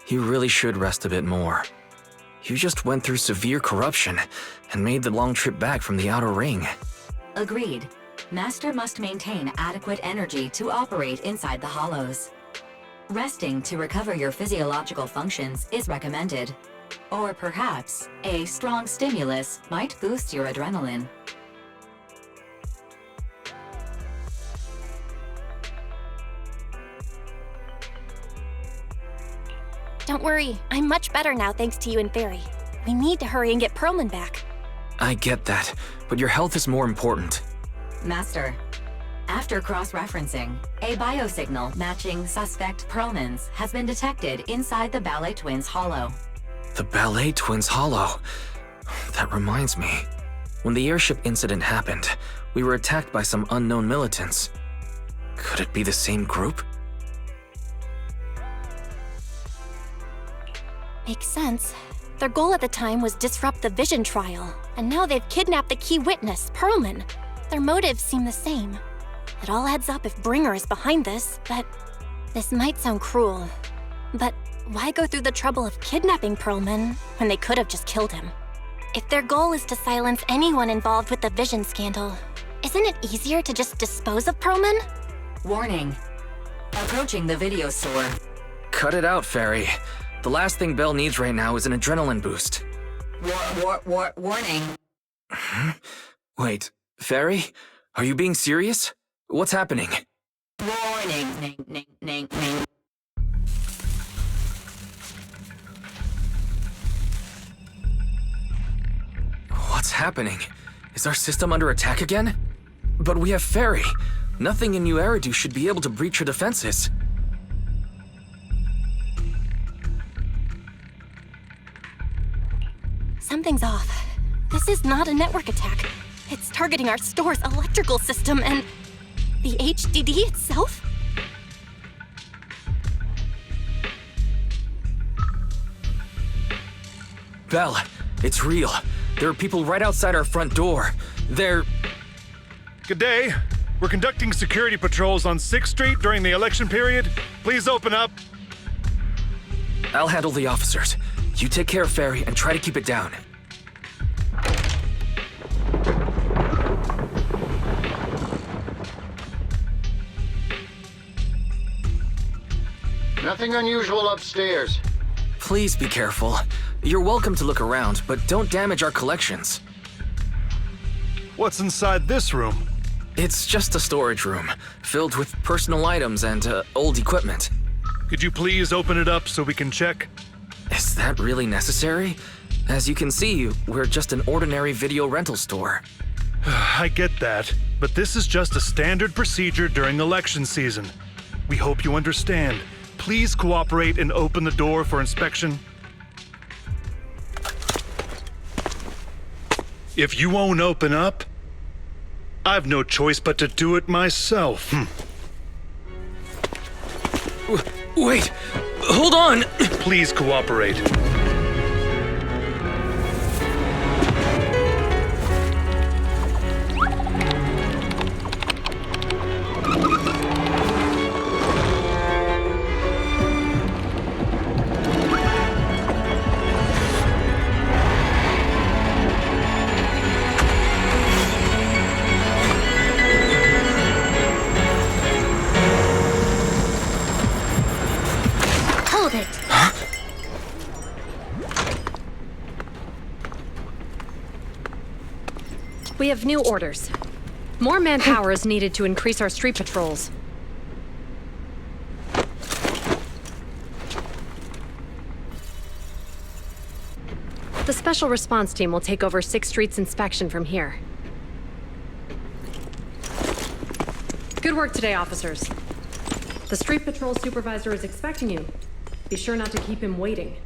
you really should rest a bit more. You just went through severe corruption and made the long trip back from the Outer Ring. Agreed. Master must maintain adequate energy to operate inside the hollows. Resting to recover your physiological functions is recommended. Or perhaps, a strong stimulus might boost your adrenaline. Don't worry, I'm much better now thanks to you and Fairy. We need to hurry and get Perlman back. I get that, but your health is more important. Master, after cross-referencing, a biosignal matching suspect Perlman's has been detected inside the Ballet Twins hollow. The Ballet Twins hollow. That reminds me. When the airship incident happened, we were attacked by some unknown militants. Could it be the same group? Makes sense. Their goal at the time was disrupt the Vision trial, and now they've kidnapped the key witness, Perlman. Their motives seem the same. It all adds up if Bringer is behind this, but this might sound cruel. But why go through the trouble of kidnapping Perlman when they could have just killed him? If their goal is to silence anyone involved with the Vision scandal, isn't it easier to just dispose of Perlman? Warning. Approaching the video store. Cut it out, Fairy. The last thing Belle needs right now is an adrenaline boost. Warning. Wait, Fairy? Are you being serious? What's happening? Warning. What's happening? Is our system under attack again? But we have Fairy. Nothing in New Eridu should be able to breach her defenses. Something's off. This is not a network attack. It's targeting our store's electrical system and the HDD itself? Belle, it's real. There are people right outside our front door. They're... Good day. We're conducting security patrols on 6th Street during the election period. Please open up. I'll handle the officers. You take care of Fairy and try to keep it down. Nothing unusual upstairs. Please be careful. You're welcome to look around, but don't damage our collections. What's inside this room? It's just a storage room, filled with personal items and old equipment. Could you please open it up so we can check? Is that really necessary? As you can see, we're just an ordinary video rental store. I get that, but this is just a standard procedure during election season. We hope you understand. Please cooperate and open the door for inspection. If you won't open up, I've no choice but to do it myself. Wait! Hold on! Please cooperate. We have new orders. More manpower is needed to increase our street patrols. The Special Response Team will take over 6th Street's inspection from here. Good work today, officers. The Street Patrol Supervisor is expecting you. Be sure not to keep him waiting.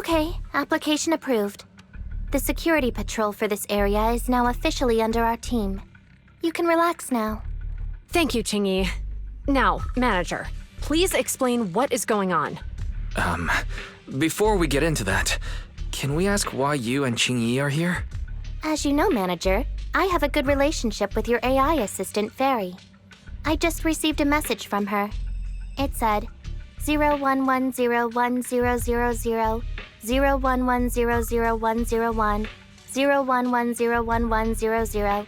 Okay, application approved. The security patrol for this area is now officially under our team. You can relax now. Thank you, Qingyi. Now, Manager, please explain what is going on. Before we get into that, can we ask why you and Qingyi are here? As you know, Manager, I have a good relationship with your AI assistant, Fairy. I just received a message from her. It said, 01101000, 01100101, 01101100,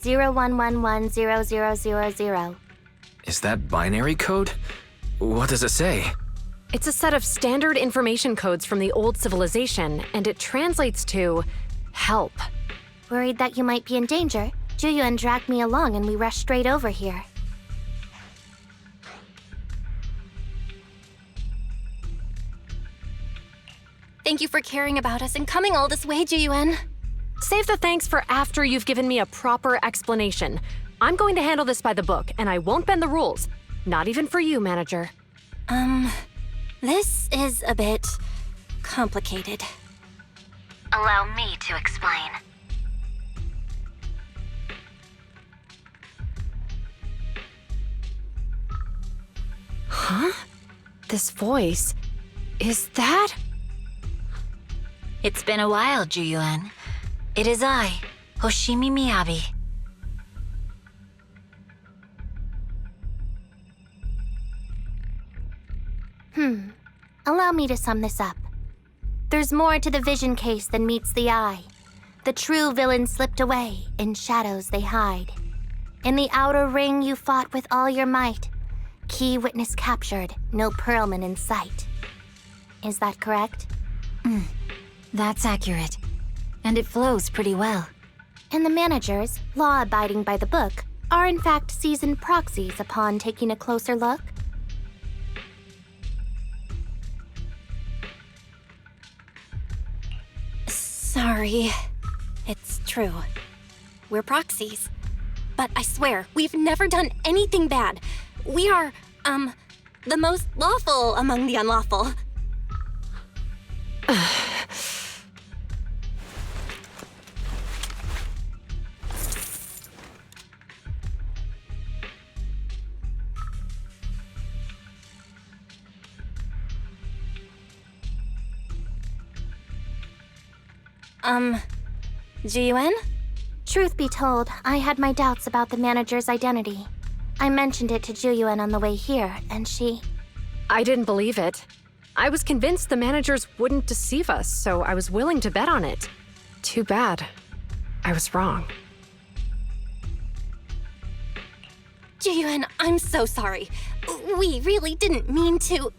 01110000. Is that binary code? What does it say? It's a set of standard information codes from the old civilization, and it translates to help. Worried that you might be in danger, Juyuan dragged me along and we rushed straight over here. Thank you for caring about us and coming all this way, Juyuan. Save the thanks for after you've given me a proper explanation. I'm going to handle this by the book, and I won't bend the rules. Not even for you, Manager. This is a bit complicated. Allow me to explain. Huh? This voice... is that... It's been a while, Juyuan. It is I, Hoshimi Miyabi. Allow me to sum this up. There's more to the vision case than meets the eye. The true villain slipped away, in shadows they hide. In the outer ring you fought with all your might. Key witness captured, no Pearlman in sight. Is that correct? That's accurate. And it flows pretty well. And the managers, law abiding by the book, are in fact seasoned proxies upon taking a closer look? Sorry. It's true. We're proxies. But I swear, we've never done anything bad. We are, the most lawful among the unlawful. Juyuan? Truth be told, I had my doubts about the manager's identity. I mentioned it to Juyuan on the way here, and she... I didn't believe it. I was convinced the managers wouldn't deceive us, so I was willing to bet on it. Too bad. I was wrong. Juyuan, I'm so sorry. We really didn't mean to...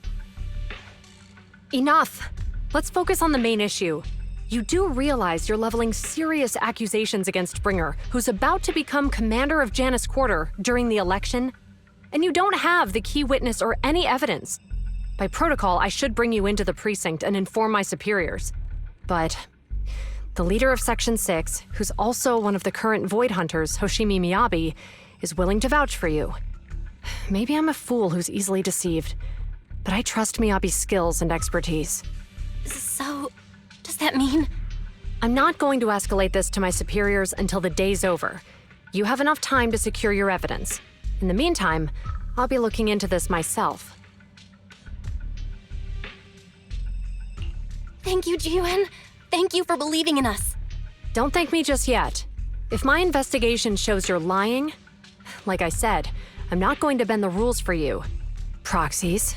Enough! Let's focus on the main issue. You do realize you're leveling serious accusations against Bringer, who's about to become commander of Janus Quarter during the election? And you don't have the key witness or any evidence. By protocol, I should bring you into the precinct and inform my superiors. But the leader of Section 6, who's also one of the current Void Hunters, Hoshimi Miyabi, is willing to vouch for you. Maybe I'm a fool who's easily deceived, but I trust Miyabi's skills and expertise. So... does that mean? I'm not going to escalate this to my superiors until the day's over. You have enough time to secure your evidence. In the meantime, I'll be looking into this myself. Thank you, Juyuan. Thank you for believing in us. Don't thank me just yet. If my investigation shows you're lying, like I said, I'm not going to bend the rules for you. Proxies.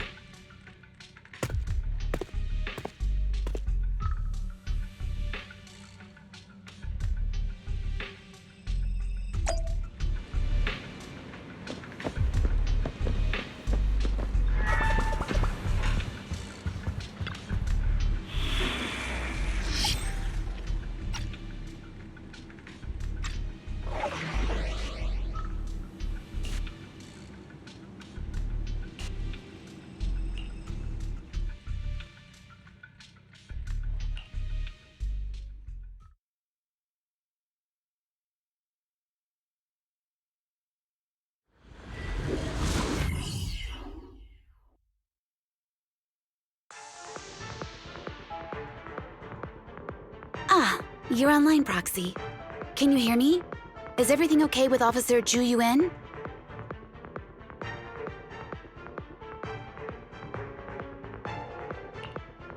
You're online, Proxy. Can you hear me? Is everything okay with Officer Zhu Yuan?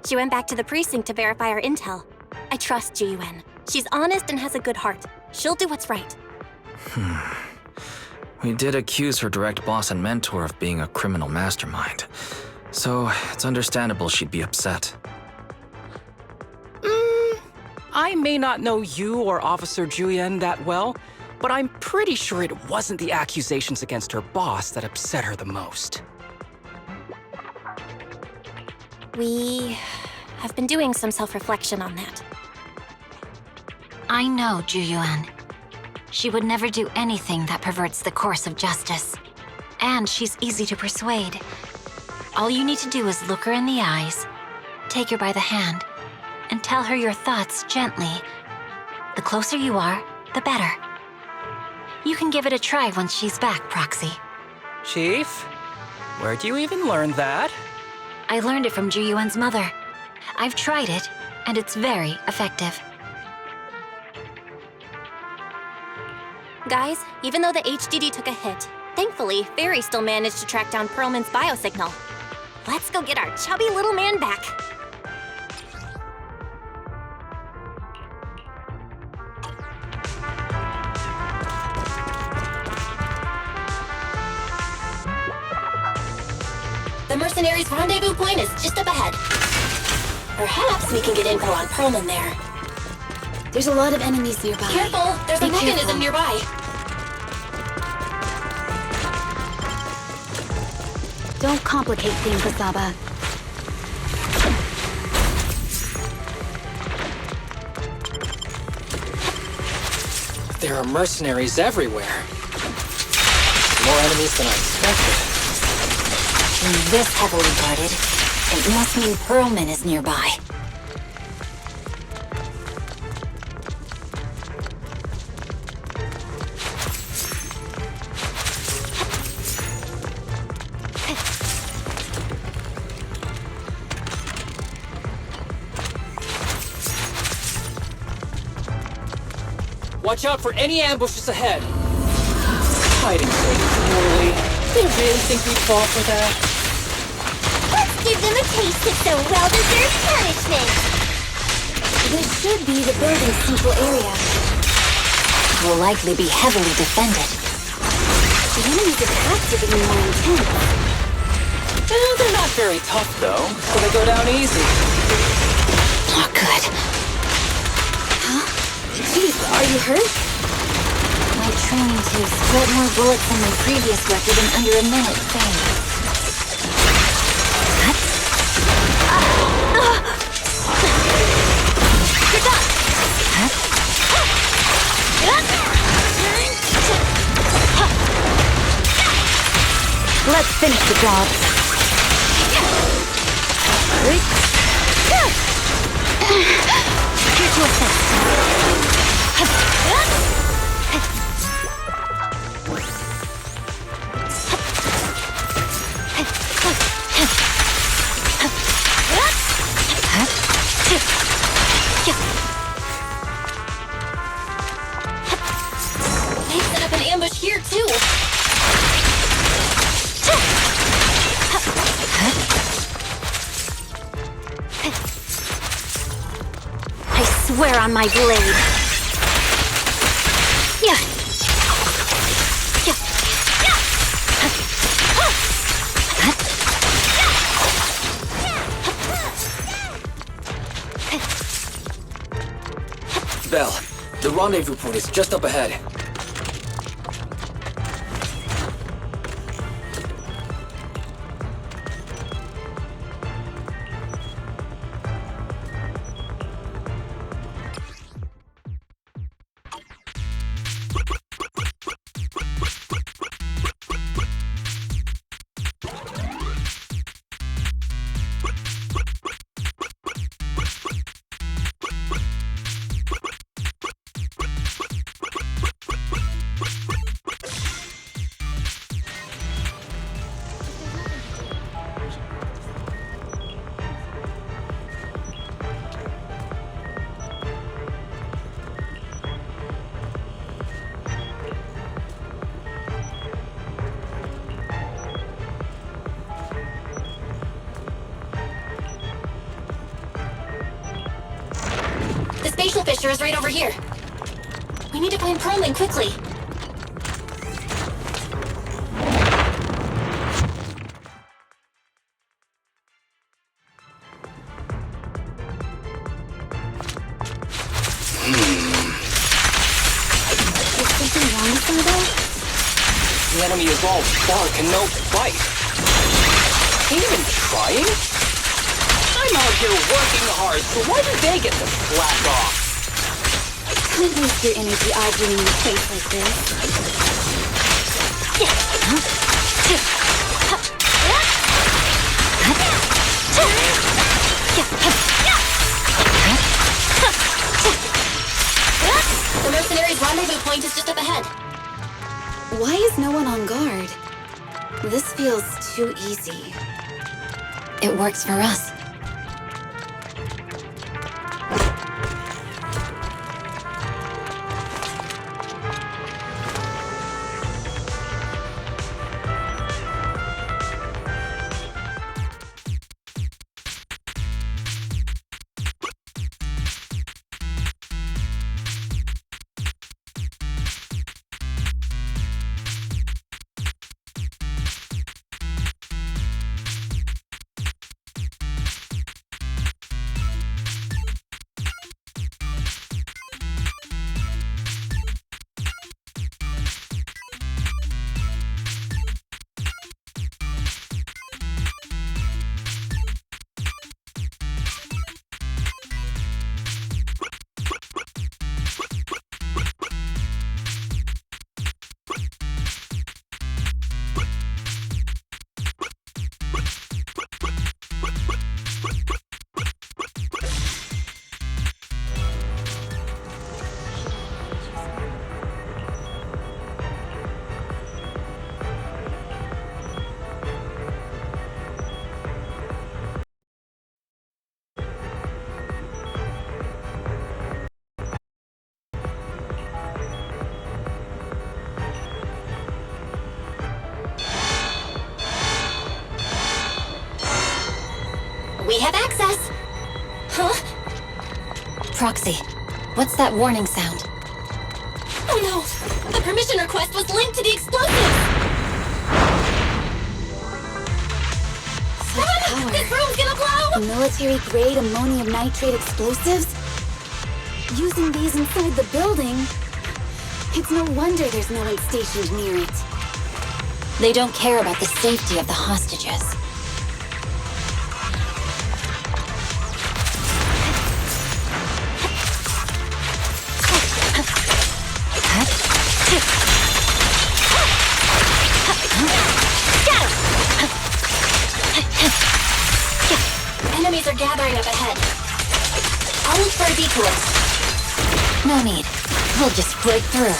She went back to the precinct to verify our intel. I trust Zhu Yuan. She's honest and has a good heart. She'll do what's right. We did accuse her direct boss and mentor of being a criminal mastermind. So, it's understandable she'd be upset. I may not know you or Officer Julian that well, but I'm pretty sure it wasn't the accusations against her boss that upset her the most. We have been doing some self-reflection on that. I know Zhu Yuan. She would never do anything that perverts the course of justice. And she's easy to persuade. All you need to do is look her in the eyes, take her by the hand, and tell her your thoughts gently. The closer you are, the better. You can give it a try once she's back, Proxy. Chief, where'd you even learn that? I learned it from Zhu Yuan's mother. I've tried it, and it's very effective. Guys, even though the HDD took a hit, thankfully, Fairy still managed to track down Perlman's biosignal. Let's go get our chubby little man back. The mercenaries' rendezvous point is just up ahead. Perhaps we can get info on Perlman there. There's a lot of enemies nearby. Careful! There's a mechanism nearby. Don't complicate things, Asaba. There are mercenaries everywhere. More enemies than I expected. When this heavily guarded, it must mean Perlman is nearby. Watch out for any ambushes ahead. Hiding so poorly. They really think we'd fall for that? Let's give them a taste of some well-deserved punishment! This should be the building's central area. It will likely be heavily defended. The enemy's attacks are getting more intense. Well, they're not very tough, though, so they go down easy. Not good. Chief, are you hurt? My training to spread more bullets than my previous record in under a minute failed. Good luck! Let's finish the job. Here's your assist. They set up an ambush here, too. I swear on my blade. Yeah. Belle, the rendezvous point is just up ahead. gravitational fissure is right over here. We need to find Perlman quickly. Is something wrong with them, though? The enemy is all bark and no bite. Ain't even trying? I'm out here working hard, so why do they get to slack off? Don't waste your energy arguing in a place like this. The mercenaries' rendezvous point is just up ahead. Why is no one on guard? This feels too easy. It works for us. We have access! Huh? Proxy, what's that warning sound? Oh no! The permission request was linked to the explosives! Such power. This room's gonna blow! Military-grade ammonium nitrate explosives? Using these inside the building? It's no wonder there's no one stationed near it. They don't care about the safety of the hostages. Enemies are gathering up ahead. I'll look for a detour. No need. We'll just break through.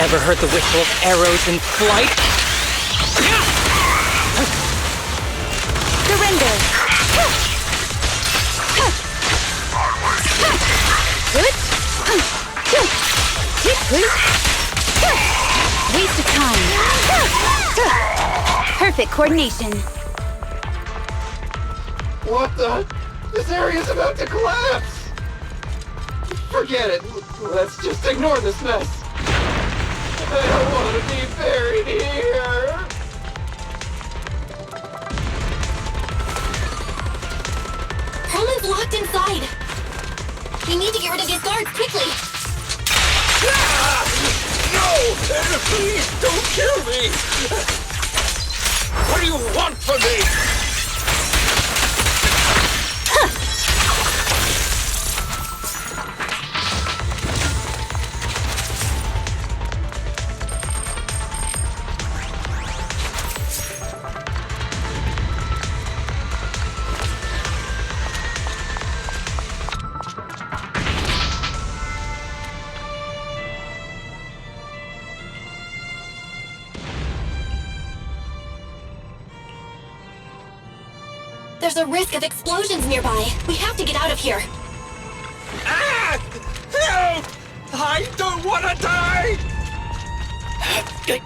Ever heard the whistle of arrows in flight? Surrender! Waste of time. Perfect coordination. What the? This area's about to collapse! Forget it. Let's just ignore this mess. I don't want to be buried here. Perlman's locked inside. We need to get rid of these guards quickly. No! Please don't kill me! What do you want from me? There's a risk of explosions nearby. We have to get out of here. Ah! Help! I don't want to die!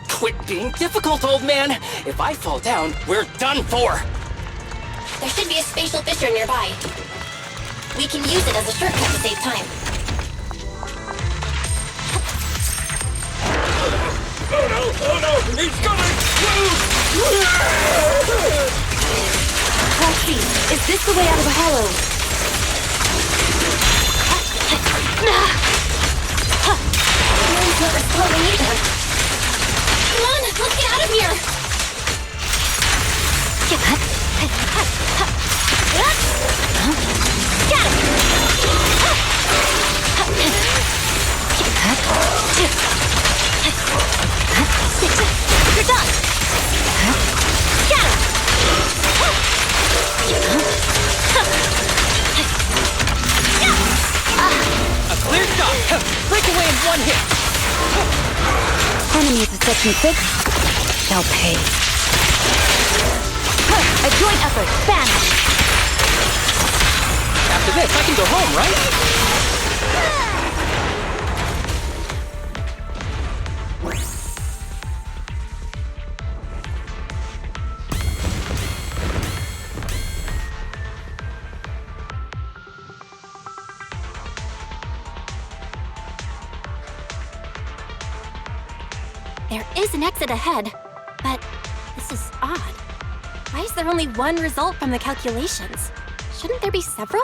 Quit being difficult, old man. If I fall down, we're done for. There should be a spatial fissure nearby. We can use it as a shortcut to save time. Oh no! It's gonna explode! Proxy, is this the way out of the hollow? Mine's not responding either. Come on, let's get out of here! You're done! Get him! A clear shot! Break away in one hit! Enemies of Section 6 shall pay. A joint effort, vanish! After this, I can go home, right? There is an exit ahead, but this is odd. Why is there only one result from the calculations? Shouldn't there be several?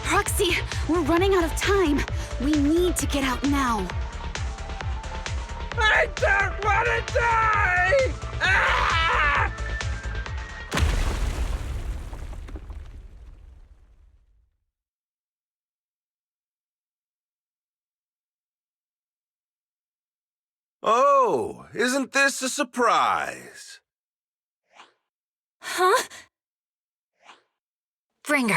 Proxy, we're running out of time. We need to get out now. I don't want to die! Ah! Oh, isn't this a surprise? Huh? Bringer.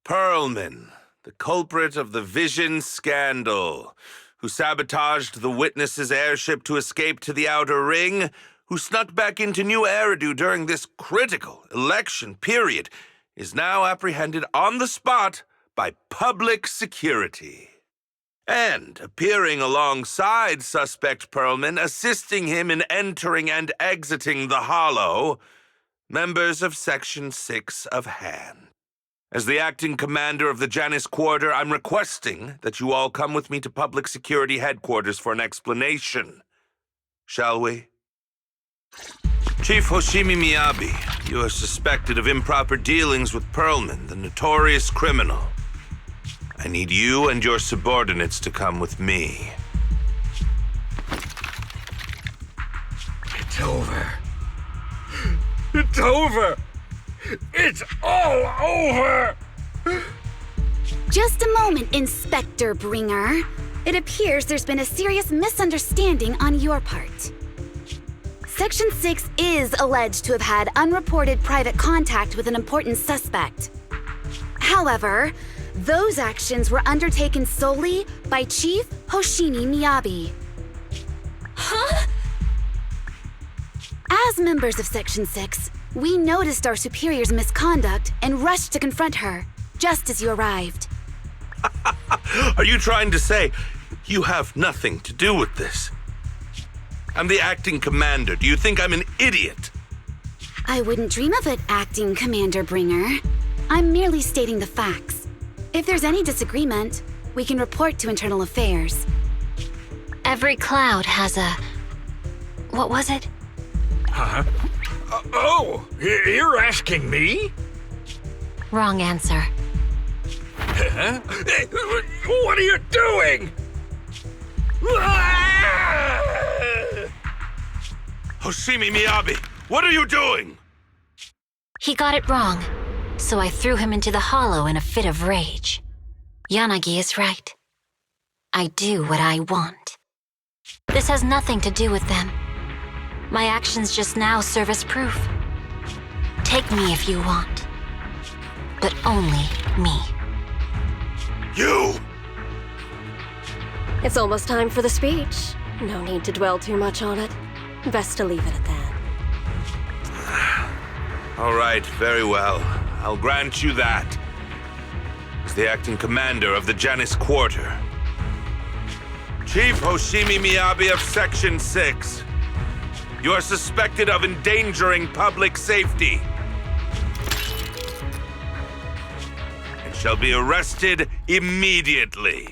Perlman, the culprit of the Vision scandal, who sabotaged the Witness's airship to escape to the Outer Ring, who snuck back into New Eridu during this critical election period, is now apprehended on the spot by public security. And appearing alongside suspect Perlman, assisting him in entering and exiting the Hollow, members of Section 6 of Han. As the acting commander of the Janus Quarter, I'm requesting that you all come with me to Public Security Headquarters for an explanation. Shall we? Chief Hoshimi Miyabi, you are suspected of improper dealings with Perlman, the notorious criminal. I need you and your subordinates to come with me. It's over. It's over! It's all over! Just a moment, Inspector Bringer. It appears there's been a serious misunderstanding on your part. Section 6 is alleged to have had unreported private contact with an important suspect. However, those actions were undertaken solely by Chief Hoshimi Miyabi. Huh? As members of Section 6, we noticed our superior's misconduct and rushed to confront her, just as you arrived. Are you trying to say you have nothing to do with this? I'm the acting commander. Do you think I'm an idiot? I wouldn't dream of it, Acting Commander Bringer. I'm merely stating the facts. If there's any disagreement, we can report to Internal Affairs. Every cloud has a... What was it? Huh? Oh, you're asking me? Wrong answer. Huh? What are you doing? Hoshimi Miyabi, what are you doing? He got it wrong, so I threw him into the hollow in a fit of rage. Yanagi is right. I do what I want. This has nothing to do with them. My actions just now serve as proof. Take me if you want, but only me. You! It's almost time for the speech. No need to dwell too much on it. Best to leave it at that. All right, very well. I'll grant you that. As the acting commander of the Janus Quarter, Chief Hoshimi Miyabi of Section 6, you are suspected of endangering public safety shall be arrested immediately.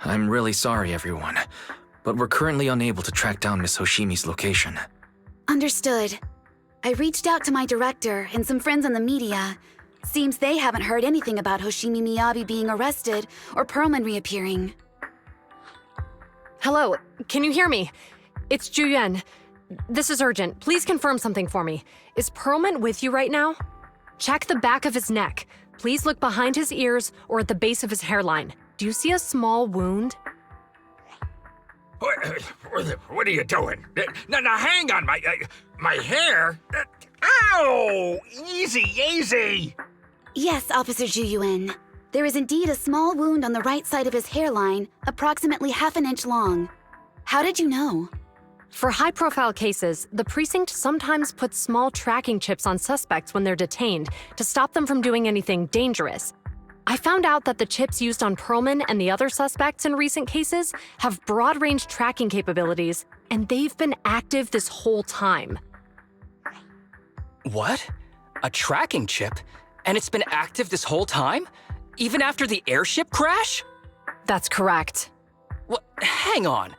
I'm really sorry, everyone, but we're currently unable to track down Miss Hoshimi's location. Understood. I reached out to my director and some friends in the media. Seems they haven't heard anything about Hoshimi Miyabi being arrested or Perlman reappearing. Hello, can you hear me? It's Juyuan. This is urgent. Please confirm something for me. Is Perlman with you right now? Check the back of his neck. Please look behind his ears or at the base of his hairline. Do you see a small wound? What are you doing? Now hang on, my hair? Ow! Easy! Yes, Officer Juyuan. There is indeed a small wound on the right side of his hairline, approximately half an inch long. How did you know? For high-profile cases, the precinct sometimes puts small tracking chips on suspects when they're detained to stop them from doing anything dangerous. I found out that the chips used on Perlman and the other suspects in recent cases have broad-range tracking capabilities, and they've been active this whole time. What? A tracking chip? And it's been active this whole time? Even after the airship crash? That's correct. What? Hang on.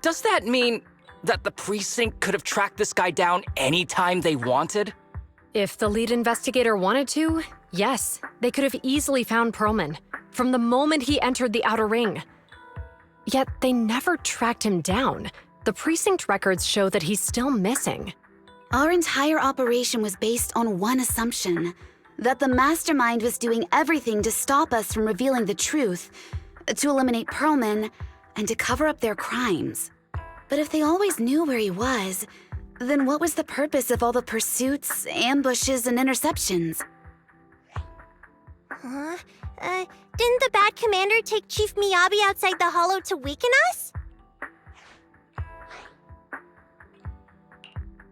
Does that mean that the precinct could have tracked this guy down anytime they wanted? If the lead investigator wanted to, yes, they could have easily found Perlman from the moment he entered the Outer Ring. Yet they never tracked him down. The precinct records show that he's still missing. Our entire operation was based on one assumption, that the mastermind was doing everything to stop us from revealing the truth, to eliminate Perlman, and to cover up their crimes. But if they always knew where he was, then what was the purpose of all the pursuits, ambushes, and interceptions? Didn't the bad commander take Chief Miyabi outside the Hollow to weaken us?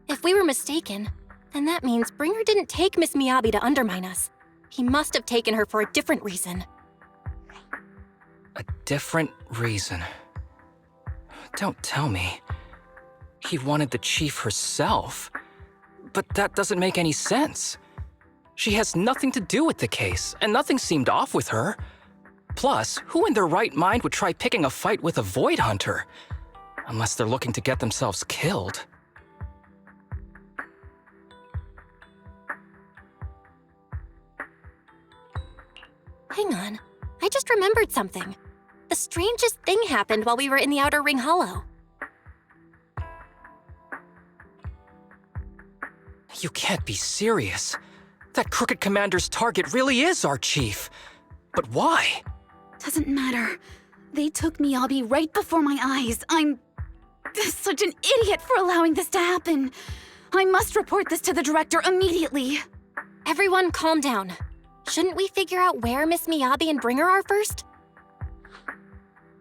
If we were mistaken, then that means Bringer didn't take Miss Miyabi to undermine us. He must have taken her for a different reason. A different reason? Don't tell me. He wanted the chief herself. But that doesn't make any sense. She has nothing to do with the case, and nothing seemed off with her. Plus, who in their right mind would try picking a fight with a Void Hunter? Unless they're looking to get themselves killed. Hang on, I just remembered something. The strangest thing happened while we were in the Outer Ring Hollow. You can't be serious. That crooked commander's target really is our chief. But why? Doesn't matter. They took Miyabi right before my eyes. I'm such an idiot for allowing this to happen. I must report this to the director immediately. Everyone calm down. Shouldn't we figure out where Miss Miyabi and Bringer are first?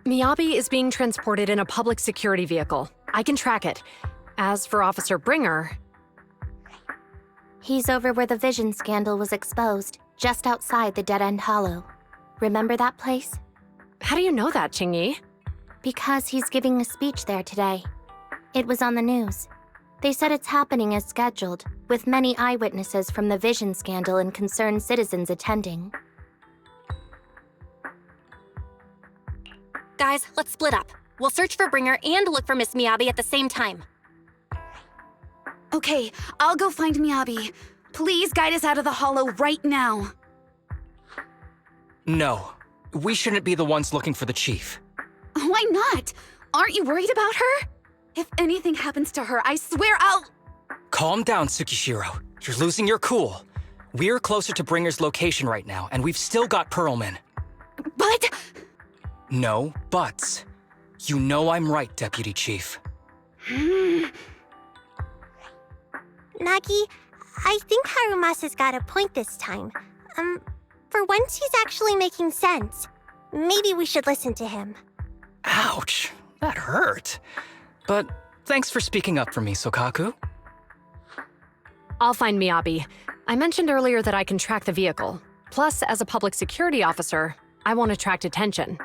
Miyabi is being transported in a public security vehicle. I can track it. As for Officer Bringer... He's over where the Vision scandal was exposed, just outside the Dead End Hollow. Remember that place? How do you know that, Qingyi? Because he's giving a speech there today. It was on the news. They said it's happening as scheduled, with many eyewitnesses from the Vision scandal and concerned citizens attending. Guys, let's split up. We'll search for Bringer and look for Miss Miyabi at the same time. Okay, I'll go find Miyabi. Please guide us out of the Hollow right now. No, we shouldn't be the ones looking for the chief. Why not? Aren't you worried about her? If anything happens to her, I swear I'll... Calm down, Tsukishiro. You're losing your cool. We're closer to Bringer's location right now, and we've still got Pearlman. But... No buts. You know I'm right, Deputy Chief. Nagi, I think Harumasa's got a point this time. For once he's actually making sense. Maybe we should listen to him. Ouch, that hurt. But thanks for speaking up for me, Sokaku. I'll find Miyabi. I mentioned earlier that I can track the vehicle. Plus, as a public security officer, I won't attract attention.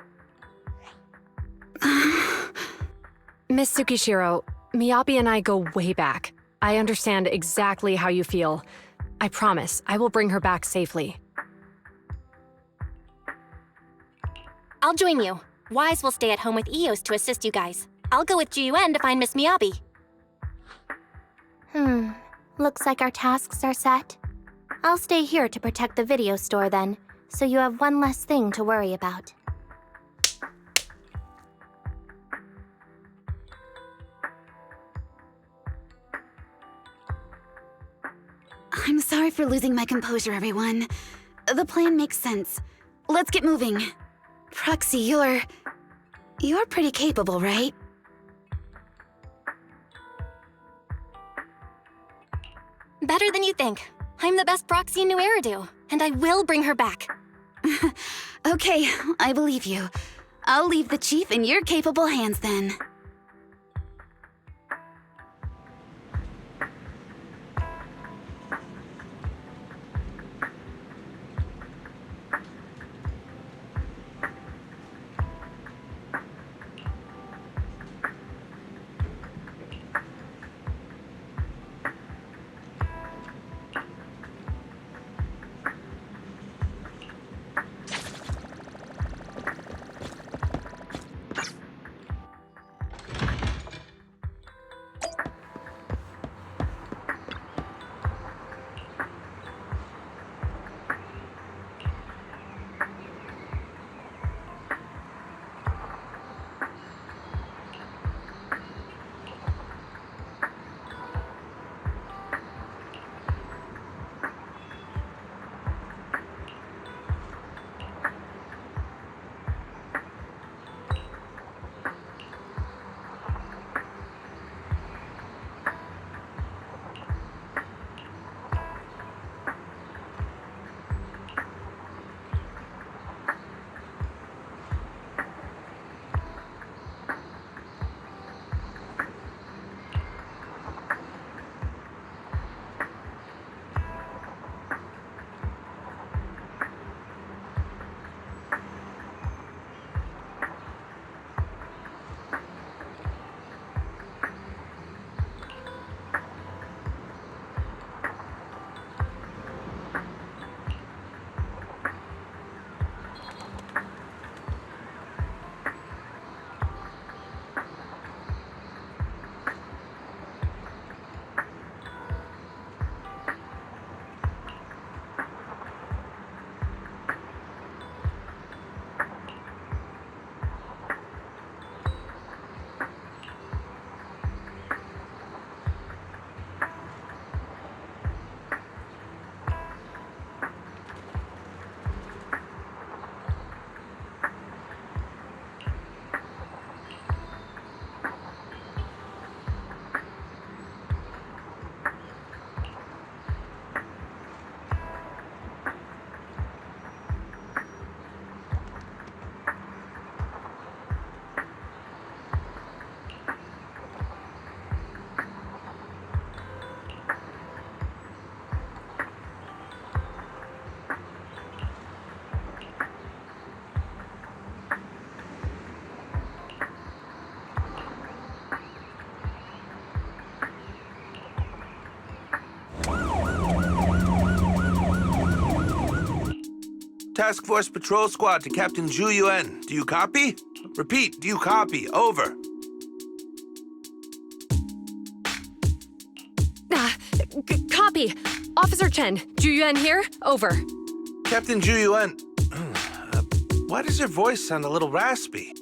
Miss Tsukishiro, Miyabi and I go way back. I understand exactly how you feel. I promise, I will bring her back safely. I'll join you. Wise will stay at home with Eos to assist you guys. I'll go with Jiyuen to find Miss Miyabi. Looks like our tasks are set. I'll stay here to protect the video store then, so you have one less thing to worry about. I'm sorry for losing my composure, everyone. The plan makes sense. Let's get moving. Proxy, you're pretty capable, right? Better than you think. I'm the best proxy in New Eridu, and I will bring her back. Okay, I believe you. I'll leave the chief in your capable hands then. Task Force Patrol Squad to Captain Zhu Yuan. Do you copy? Repeat, do you copy? Over. Copy. Officer Chen, Zhu Yuan here. Over. Captain Zhu Yuan, why does your voice sound a little raspy?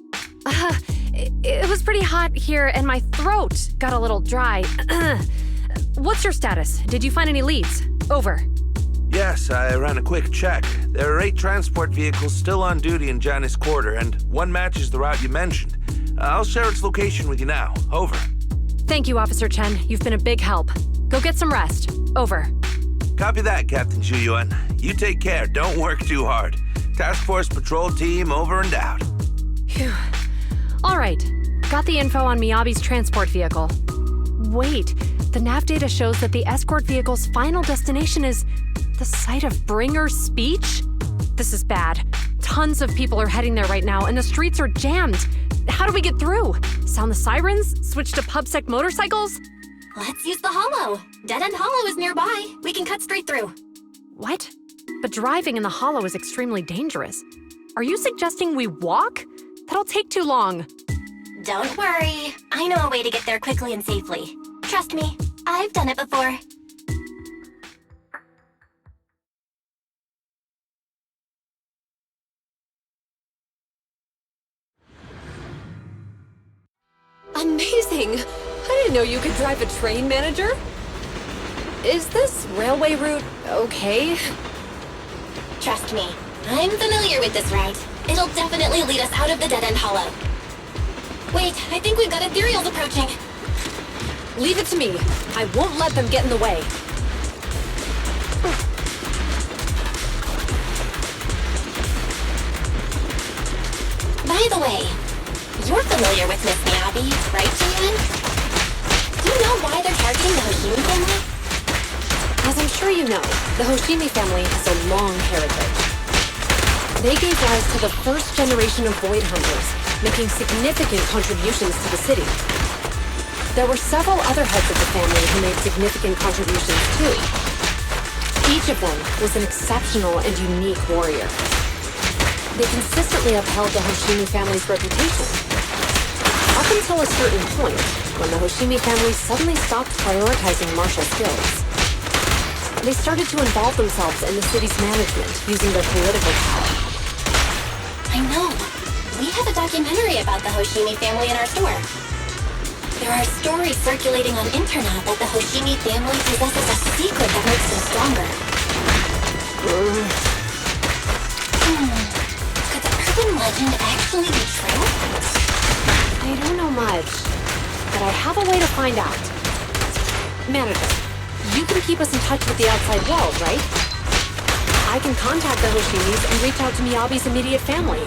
It was pretty hot here, and my throat got a little dry. What's your status? Did you find any leads? Over. Yes, I ran a quick check. There are 8 transport vehicles still on duty in Janus Quarter, and one matches the route you mentioned. I'll share its location with you now. Over. Thank you, Officer Chen. You've been a big help. Go get some rest. Over. Copy that, Captain Zhu Yuan. You take care. Don't work too hard. Task Force Patrol Team over and out. Phew. All right. Got the info on Miyabi's transport vehicle. Wait, the nav data shows that the escort vehicle's final destination is the site of Bringer's speech? This is bad. Tons of people are heading there right now, and the streets are jammed. How do we get through? Sound the sirens? Switch to PubSec motorcycles? Let's use the Hollow. Dead End Hollow is nearby. We can cut straight through. What? But driving in the Hollow is extremely dangerous. Are you suggesting we walk? That'll take too long. Don't worry. I know a way to get there quickly and safely. Trust me, I've done it before. Amazing! I didn't know you could drive a train, manager. Is this railway route okay? Trust me, I'm familiar with this route. It'll definitely lead us out of the Dead End Hollow. Wait, I think we've got ethereals approaching. Leave it to me. I won't let them get in the way. By the way, you're familiar with Miss Miyabi, right, Julian? Do you know why they're targeting the Hoshimi family? As I'm sure you know, the Hoshimi family has a long heritage. They gave rise to the first generation of Void Hunters, making significant contributions to the city. There were several other heads of the family who made significant contributions too. Each of them was an exceptional and unique warrior. They consistently upheld the Hoshimi family's reputation. Up until a certain point, when the Hoshimi family suddenly stopped prioritizing martial skills. They started to involve themselves in the city's management using their political power. I know. We have a documentary about the Hoshimi family in our store. There are stories circulating on internet that the Hoshimi family possesses a secret that makes them stronger. Could the urban legend actually be true? I don't know much, but I have a way to find out. Manager, you can keep us in touch with the outside world, right? I can contact the Hoshimis and reach out to Miyabi's immediate family.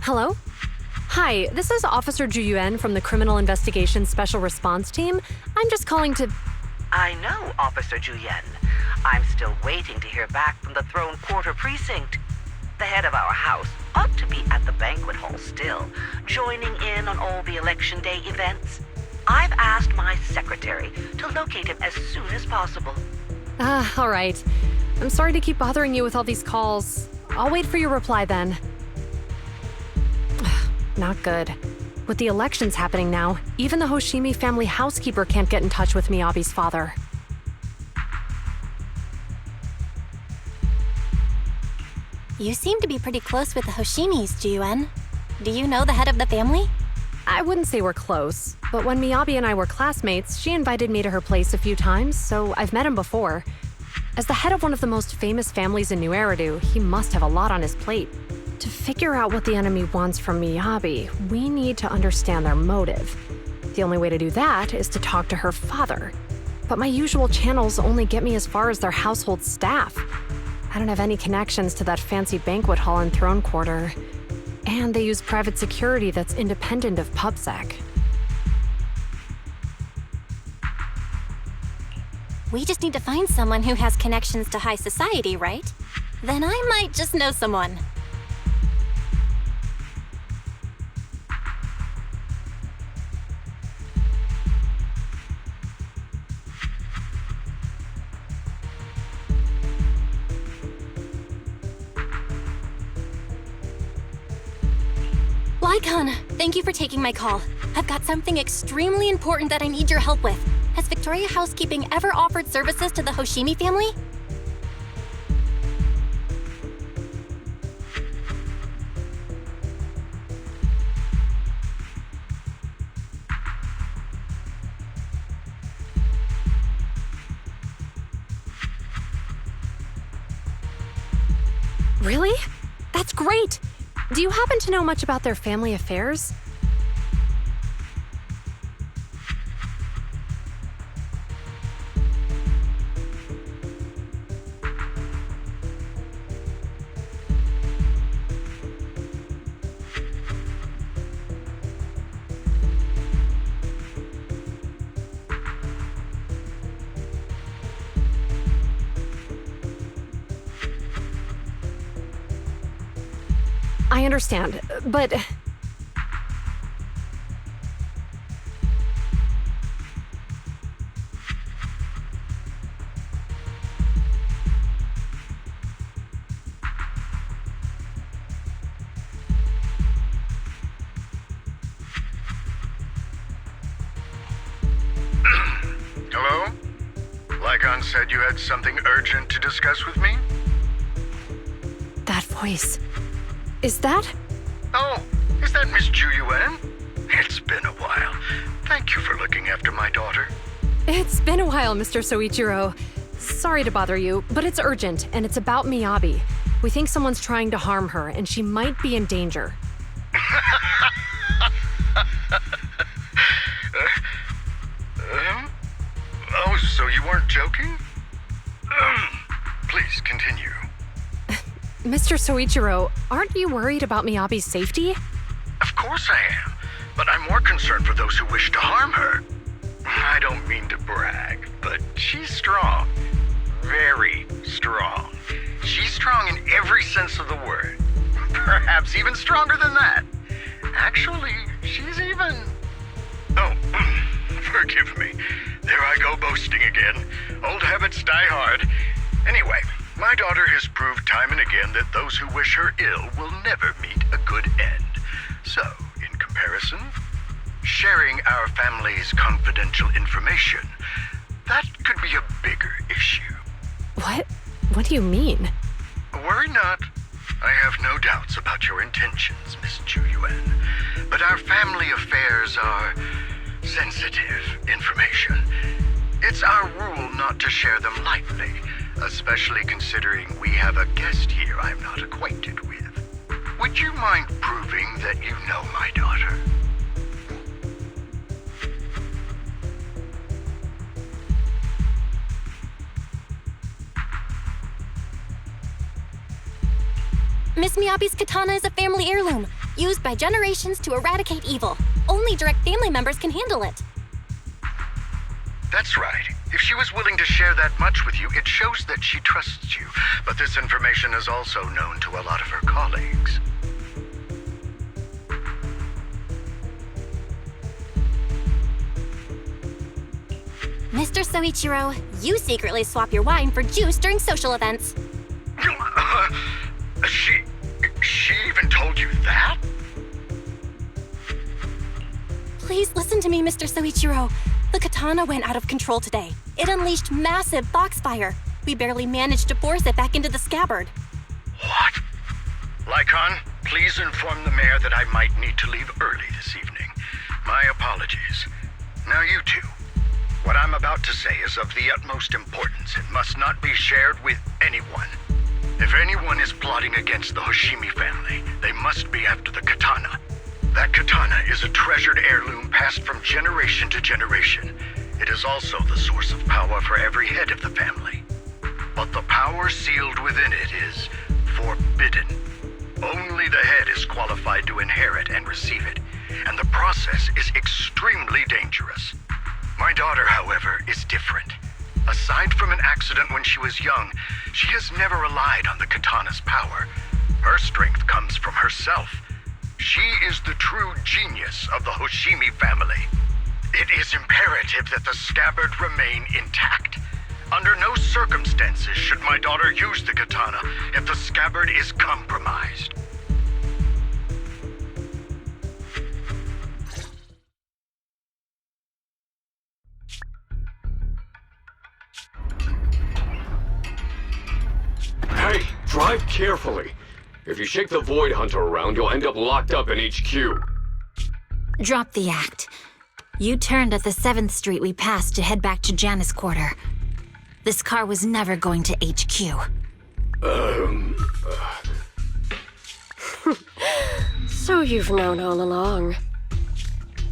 Hello? Hi, this is Officer Zhu Yuan from the Criminal Investigations Special Response Team. I'm just calling to... I know, Officer Zhu Yuan. I'm still waiting to hear back from the Throne Quarter Precinct. The head of our house ought to be at the banquet hall still, joining in on all the Election Day events. I've asked my secretary to locate him as soon as possible. All right. I'm sorry to keep bothering you with all these calls. I'll wait for your reply then. Not good. With the elections happening now, even the Hoshimi family housekeeper can't get in touch with Miyabi's father. You seem to be pretty close with the Hoshimis, Jiuan. Do you know the head of the family? I wouldn't say we're close, but when Miyabi and I were classmates, she invited me to her place a few times, so I've met him before. As the head of one of the most famous families in New Eridu, he must have a lot on his plate. To figure out what the enemy wants from Miyabi, we need to understand their motive. The only way to do that is to talk to her father. But my usual channels only get me as far as their household staff. I don't have any connections to that fancy banquet hall in Throne Quarter. And they use private security that's independent of PubSec. We just need to find someone who has connections to high society, right? Then I might just know someone. Lycon, thank you for taking my call. I've got something extremely important that I need your help with. Has Victoria Housekeeping ever offered services to the Hoshimi family? Really? That's great! Do you happen to know much about their family affairs? I understand, but... Hello? Lycon said you had something urgent to discuss with me? That voice... Is that? Oh, is that Miss Ju Yuan? It's been a while. Thank you for looking after my daughter. It's been a while, Mr. Soichiro. Sorry to bother you, but it's urgent, and it's about Miyabi. We think someone's trying to harm her, and she might be in danger. Oh, so you weren't joking? Please continue. Mr. Soichiro, aren't you worried about Miyabi's safety? Of course I am, but I'm more concerned for those who wish to harm her. I don't mean to brag, but she's strong. Very strong. She's strong in every sense of the word. Perhaps even stronger than that. Actually, she's even... Oh, forgive me. There I go boasting again. Old habits die hard. Anyway, my daughter has proved time and again that those who wish her ill will never meet a good end. So, in comparison, sharing our family's confidential information, that could be a bigger issue. What? What do you mean? Worry not. I have no doubts about your intentions, Miss Ju Yuan. But our family affairs are sensitive information. It's our rule not to share them lightly, especially considering we have a guest here I'm not acquainted with. Would you mind proving that you know my daughter? Miss Miyabi's katana is a family heirloom, used by generations to eradicate evil. Only direct family members can handle it. That's right. If she was willing to share that much with you, it shows that she trusts you. But this information is also known to a lot of her colleagues. Mr. Soichiro, you secretly swap your wine for juice during social events. She even told you that? Please listen to me, Mr. Soichiro. The katana went out of control today. It unleashed massive foxfire. We barely managed to force it back into the scabbard. What? Lycon, please inform the mayor that I might need to leave early this evening. My apologies. Now you two. What I'm about to say is of the utmost importance and must not be shared with anyone. If anyone is plotting against the Hoshimi family, they must be after the katana. That katana is a treasured heirloom passed from generation to generation. It is also the source of power for every head of the family. But the power sealed within it is forbidden. Only the head is qualified to inherit and receive it, and the process is extremely dangerous. My daughter, however, is different. Aside from an accident when she was young, she has never relied on the katana's power. Her strength comes from herself. She is the true genius of the Hoshimi family. It is imperative that the scabbard remain intact. Under no circumstances should my daughter use the katana if the scabbard is compromised. Drive carefully. If you shake the Void Hunter around, you'll end up locked up in HQ. Drop the act. You turned at the 7th Street we passed to head back to Janus Quarter. This car was never going to HQ. So you've known all along.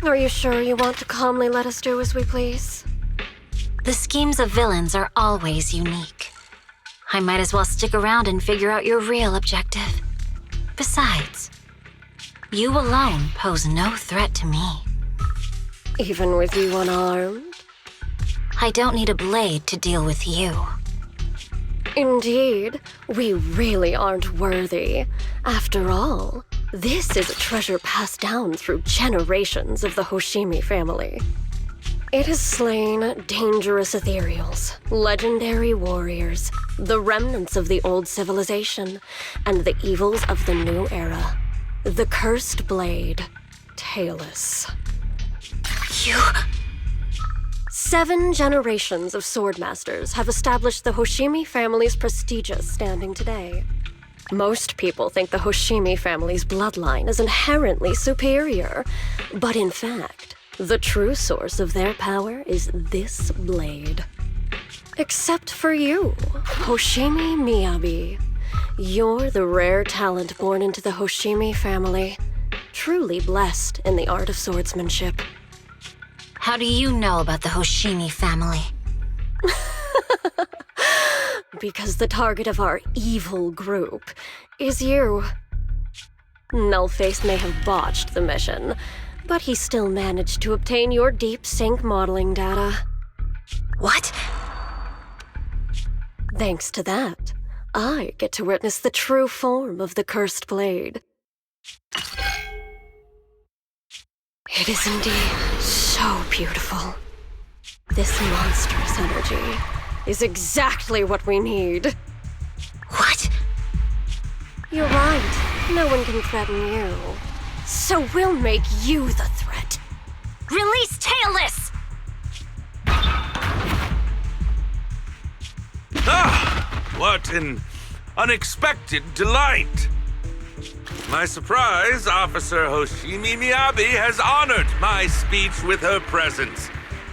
Are you sure you want to calmly let us do as we please? The schemes of villains are always unique. I might as well stick around and figure out your real objective. Besides, you alone pose no threat to me. Even with you unarmed? I don't need a blade to deal with you. Indeed, we really aren't worthy. After all, this is a treasure passed down through generations of the Hoshimi family. It has slain dangerous ethereals, legendary warriors, the remnants of the old civilization, and the evils of the new era. The cursed blade, Tailless. You... 7 generations of swordmasters have established the Hoshimi family's prestigious standing today. Most people think the Hoshimi family's bloodline is inherently superior, but in fact, the true source of their power is this blade. Except for you, Hoshimi Miyabi. You're the rare talent born into the Hoshimi family, truly blessed in the art of swordsmanship. How do you know about the Hoshimi family? Because the target of our evil group is you. Nullface may have botched the mission, but he still managed to obtain your deep sync modeling data. What? Thanks to that, I get to witness the true form of the cursed blade. It is indeed so beautiful. This monstrous energy is exactly what we need. What? You're right. No one can threaten you. So we'll make you the threat. Release Tailless! Ah! What an unexpected delight! My surprise, Officer Hoshimi Miyabi has honored my speech with her presence.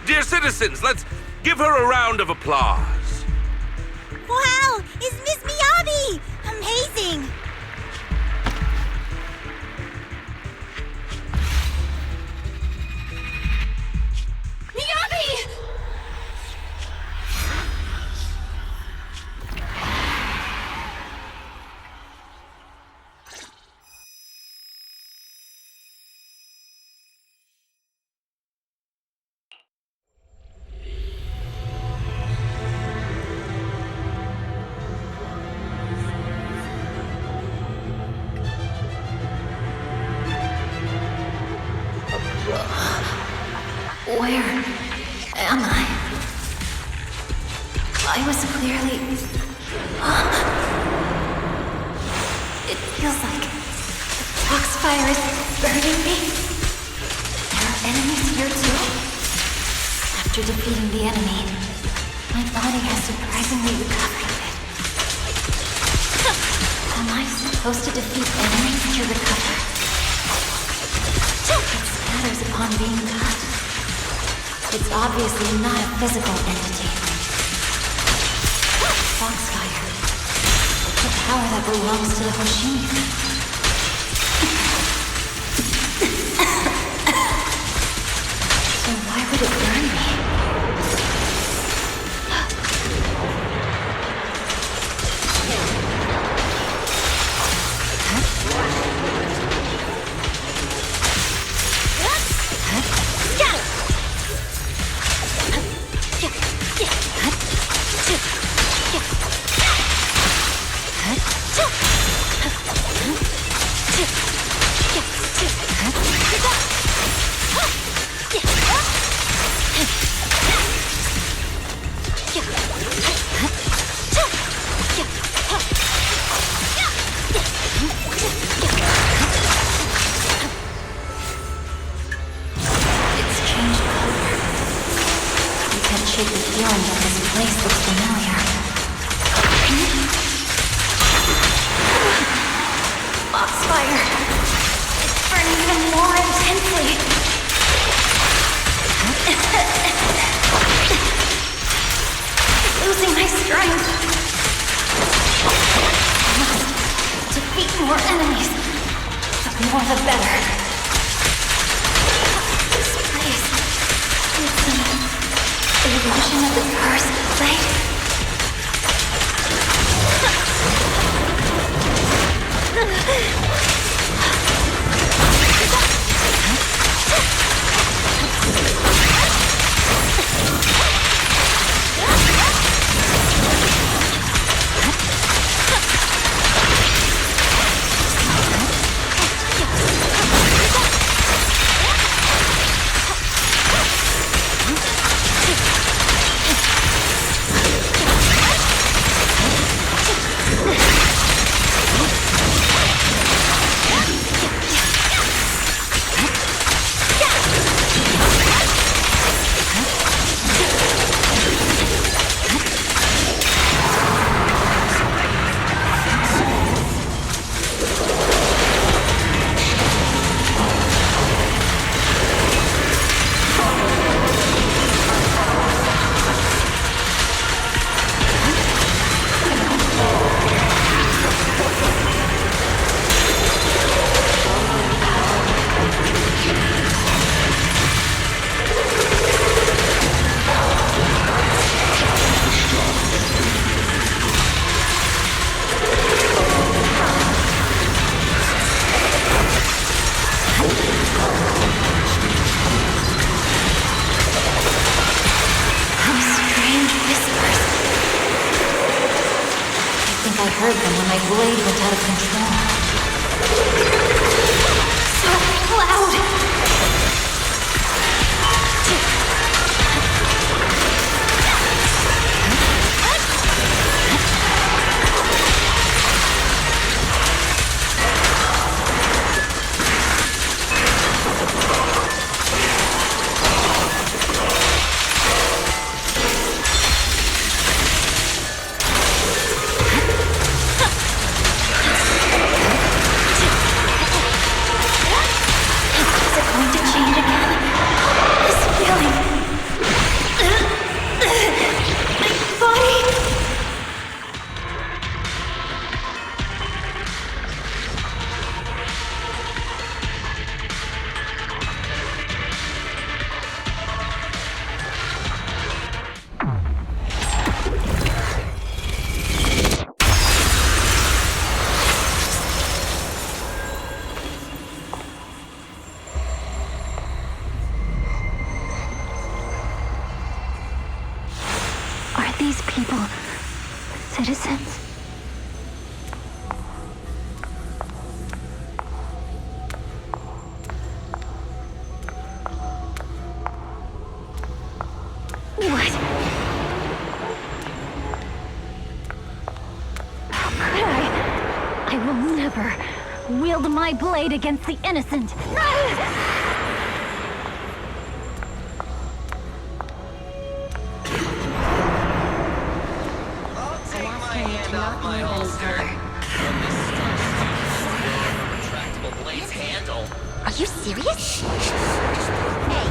Dear citizens, let's give her a round of applause. Wow! It's Miss Miyabi! Amazing! Miyabi! Where am I? I was clearly... It feels like the foxfire is burning me. There are enemies here too? After defeating the enemy, my body has surprisingly recovered a bit. Am I supposed to defeat enemies to recover? It scatters upon being cut. It's obviously not a physical entity. Foxfire. It's a power that belongs to the Hoshimi. So why would it burn me? Shake the feeling that this place looks familiar. Foxfire. It's burning even more intensely. Losing my strength. I must defeat more enemies. The more the better. This place is an illusion of the first blade. I heard them when my blade went out of control. So loud! These people, citizens? What? How could I? I will never wield my blade against the innocent. My holster. Retractable blades handle. Are you serious? Hey,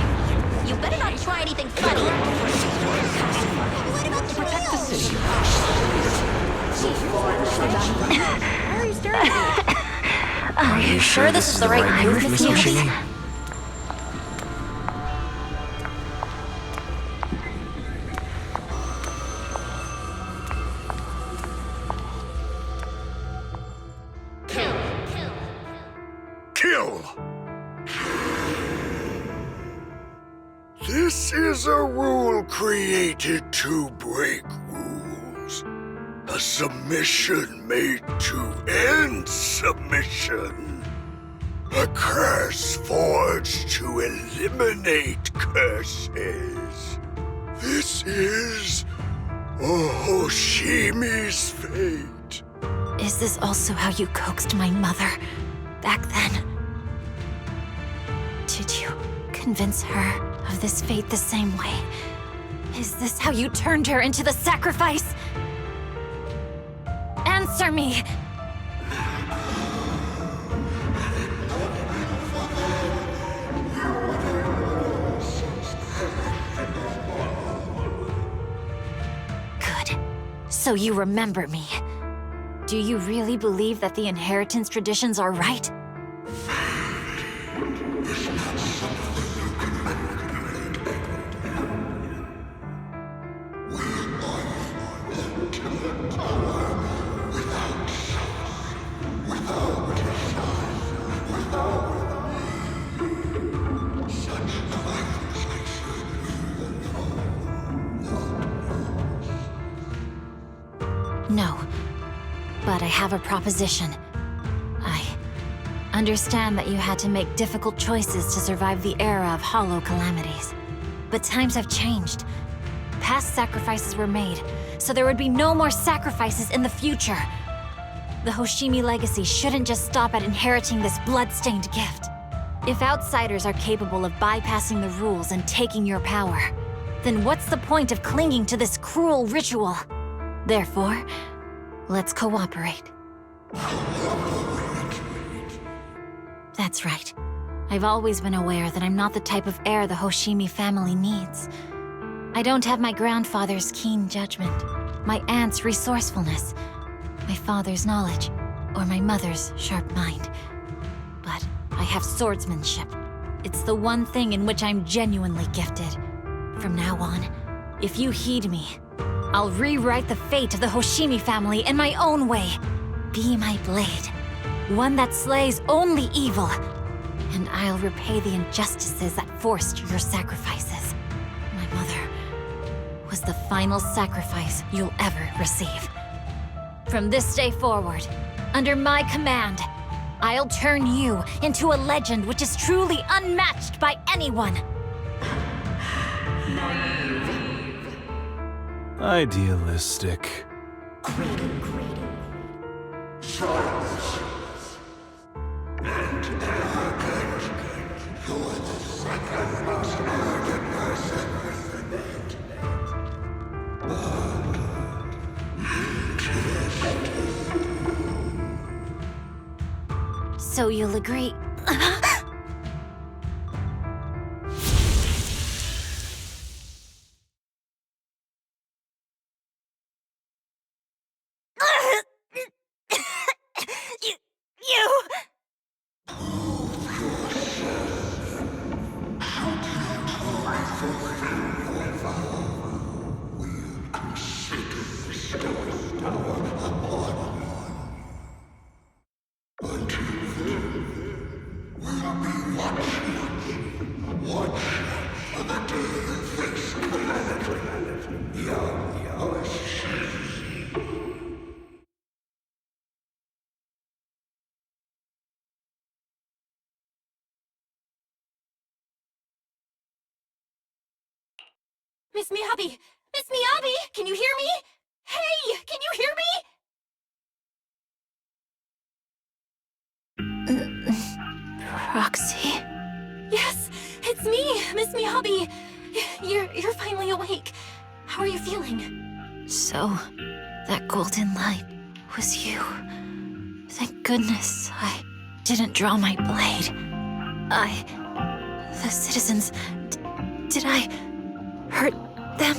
you better not try anything funny. Protect the city. Are you sure this is the right move, Miss Yoshi? This is a rule created to break rules. A submission made to end submission. A curse forged to eliminate curses. This is Hoshimi's fate. Is this also how you coaxed my mother back then? Did you convince her of this fate the same way? Is this how you turned her into the sacrifice? Answer me! So you remember me. Do you really believe that the inheritance traditions are right? No. But I have a proposition. I understand that you had to make difficult choices to survive the era of hollow calamities. But times have changed. Past sacrifices were made, so there would be no more sacrifices in the future. The Hoshimi legacy shouldn't just stop at inheriting this blood-stained gift. If outsiders are capable of bypassing the rules and taking your power, then what's the point of clinging to this cruel ritual? Therefore, let's cooperate. That's right. I've always been aware that I'm not the type of heir the Hoshimi family needs. I don't have my grandfather's keen judgment, my aunt's resourcefulness, my father's knowledge, or my mother's sharp mind. But I have swordsmanship. It's the one thing in which I'm genuinely gifted. From now on, if you heed me, I'll rewrite the fate of the Hoshimi family in my own way. Be my blade, one that slays only evil, and I'll repay the injustices that forced your sacrifices. My mother was the final sacrifice you'll ever receive. From this day forward, under my command, I'll turn you into a legend which is truly unmatched by anyone. Idealistic. So you'll agree. Miss Miyabi! Miss Miyabi! Can you hear me? Hey! Can you hear me? Proxy? Yes! It's me! Miss Miyabi! You're finally awake. How are you feeling? So, that golden light was you. Thank goodness I didn't draw my blade. The citizens... did I hurt them?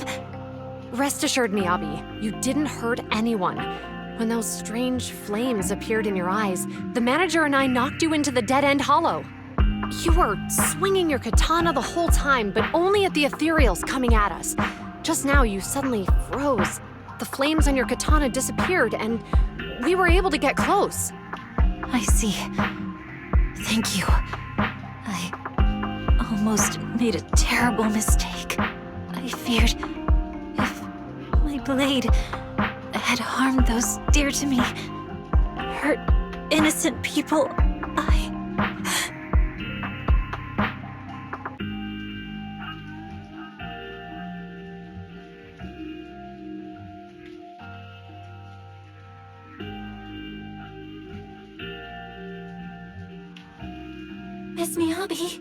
Rest assured, Miyabi, you didn't hurt anyone. When those strange flames appeared in your eyes, the manager and I knocked you into the dead-end hollow. You were swinging your katana the whole time, but only at the ethereals coming at us. Just now, you suddenly froze. The flames on your katana disappeared, and we were able to get close. I see. Thank you. I almost made a terrible mistake. I feared if my blade had harmed those dear to me, hurt innocent people, Miss Miyabi?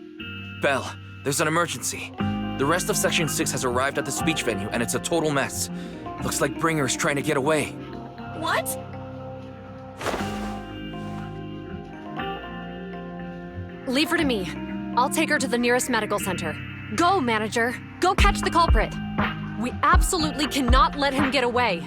Belle, there's an emergency. The rest of Section 6 has arrived at the speech venue, and it's a total mess. Looks like Bringer's trying to get away. What? Leave her to me. I'll take her to the nearest medical center. Go, manager. Go catch the culprit. We absolutely cannot let him get away.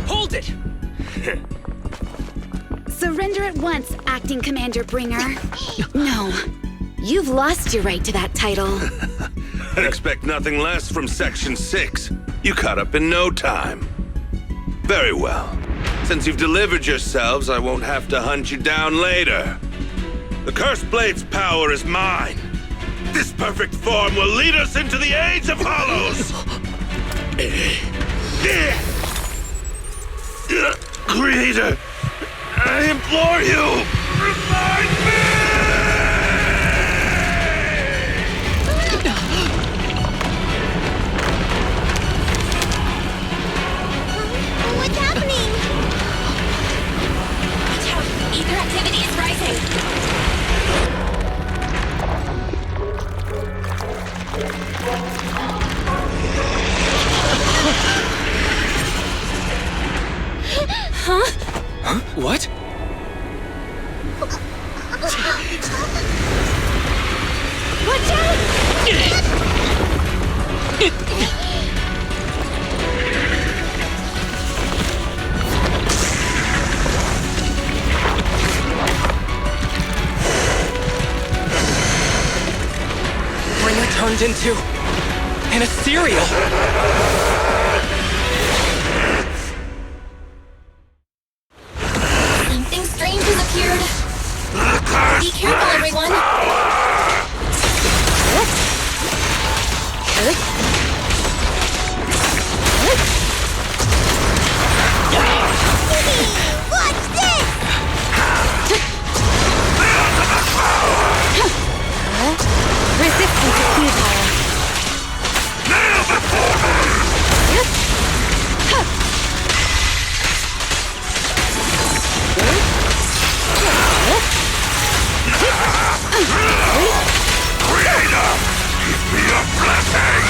Hold it! Surrender at once, Acting Commander Bringer. No, you've lost your right to that title. I'd expect nothing less from Section 6. You caught up in no time. Very well. Since you've delivered yourselves, I won't have to hunt you down later. The Cursed Blade's power is mine. This perfect form will lead us into the Age of Hollows! Creator, I implore you, revive me! What's happening? Watch out! Aether activity is rising! Huh? What? Watch out! Bringer turned into an ethereal. Something strange has appeared. Be careful, everyone. Watch this! Resistance is futile. Creator, give me a blessing!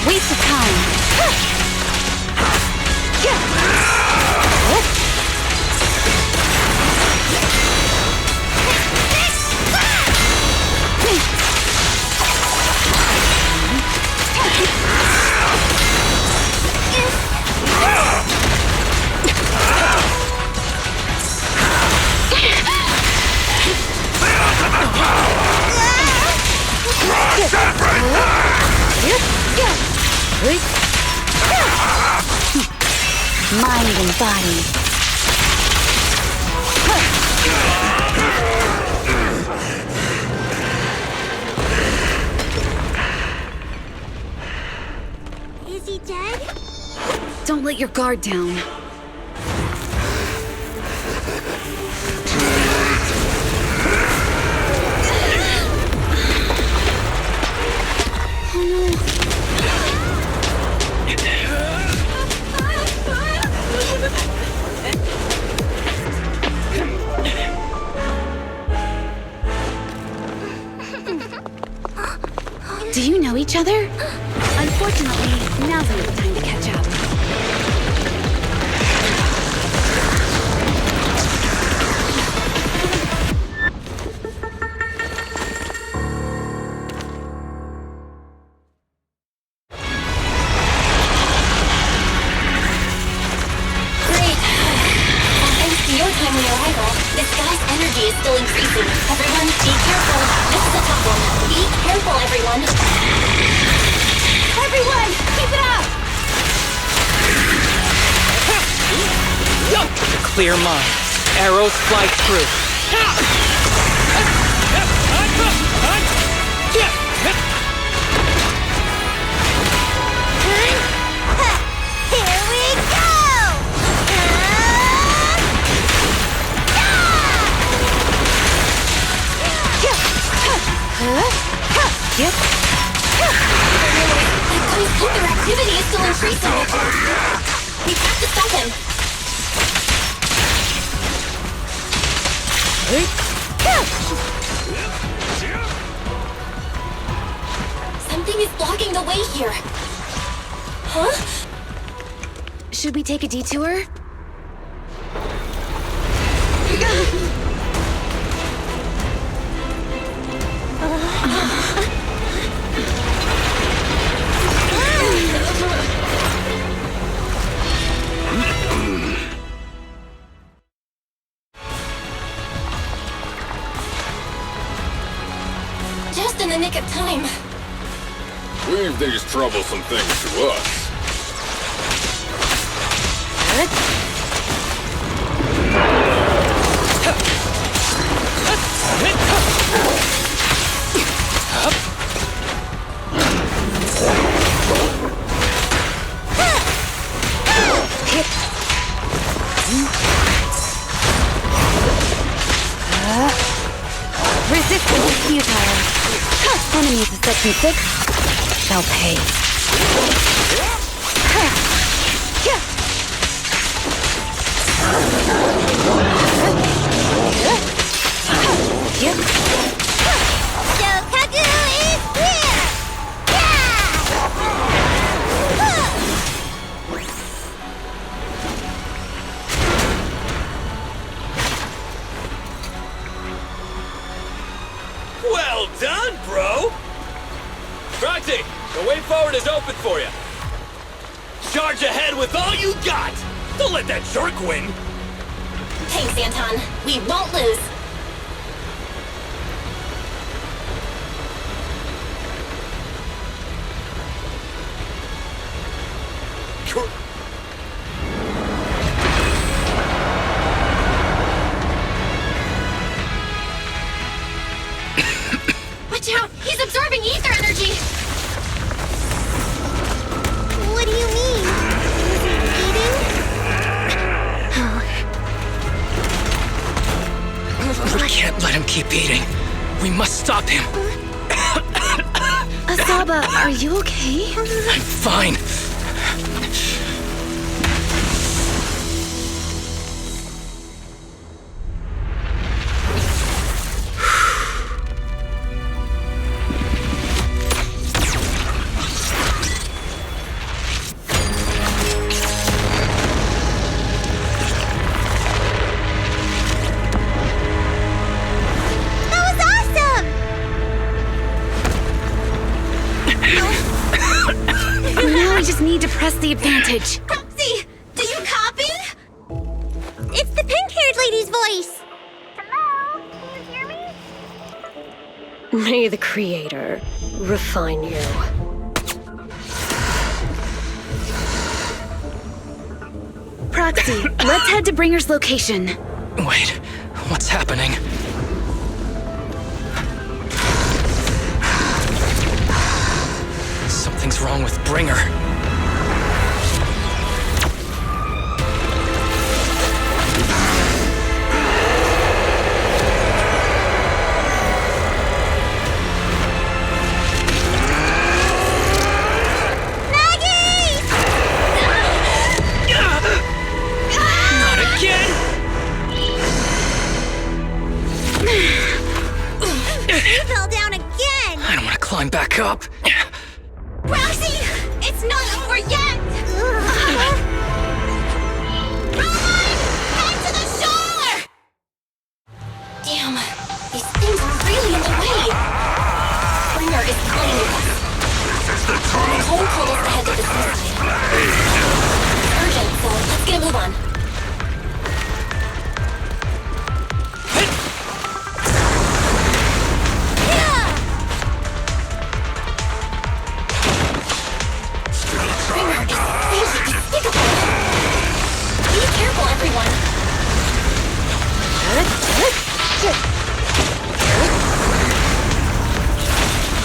Waste of time. Mind and body. Is he dead? Don't let your guard down. Do you know each other? Unfortunately, now's not the time to catch up. Great. Thanks to your timely arrival, the sky's energy is still increasing. Everyone, be careful. This is a tough one. Be careful, everyone. Everyone, keep it up! Clear mind. Arrows fly through. Here we go! That guy's Aether activity is still increasing. We have to stop him. Something is blocking the way here. Huh? Should we take a detour? Just in the nick of time. Leave these troublesome things to us. Resistance is futile. Enemies of Section 6 shall pay. Shokaku is here! Well done, bro! Proxy, the way forward is open for you. Charge ahead with all you got! Don't let that jerk win! Thanks, Anton. We won't lose. Watch out! He's absorbing ether energy! What do you mean? We can't let him keep eating. We must stop him. Asaba, are you okay? I'm fine. Now we just need to press the advantage. Proxy, do you copy? It's the pink-haired lady's voice! Hello? Can you hear me? May the Creator refine you. Proxy, let's head to Bringer's location. Wait, what's happening? Something's wrong with Bringer. Not again! You fell down again! I don't want to climb back up. Proxy, it's not over yet! Roman, head to the shore! Damn, these things are really in the way. Bringer is calling us. The whole portal's ahead to the seaside. It's urgent, so let's get a move on. Bringer is crazy despicable. Be careful, everyone.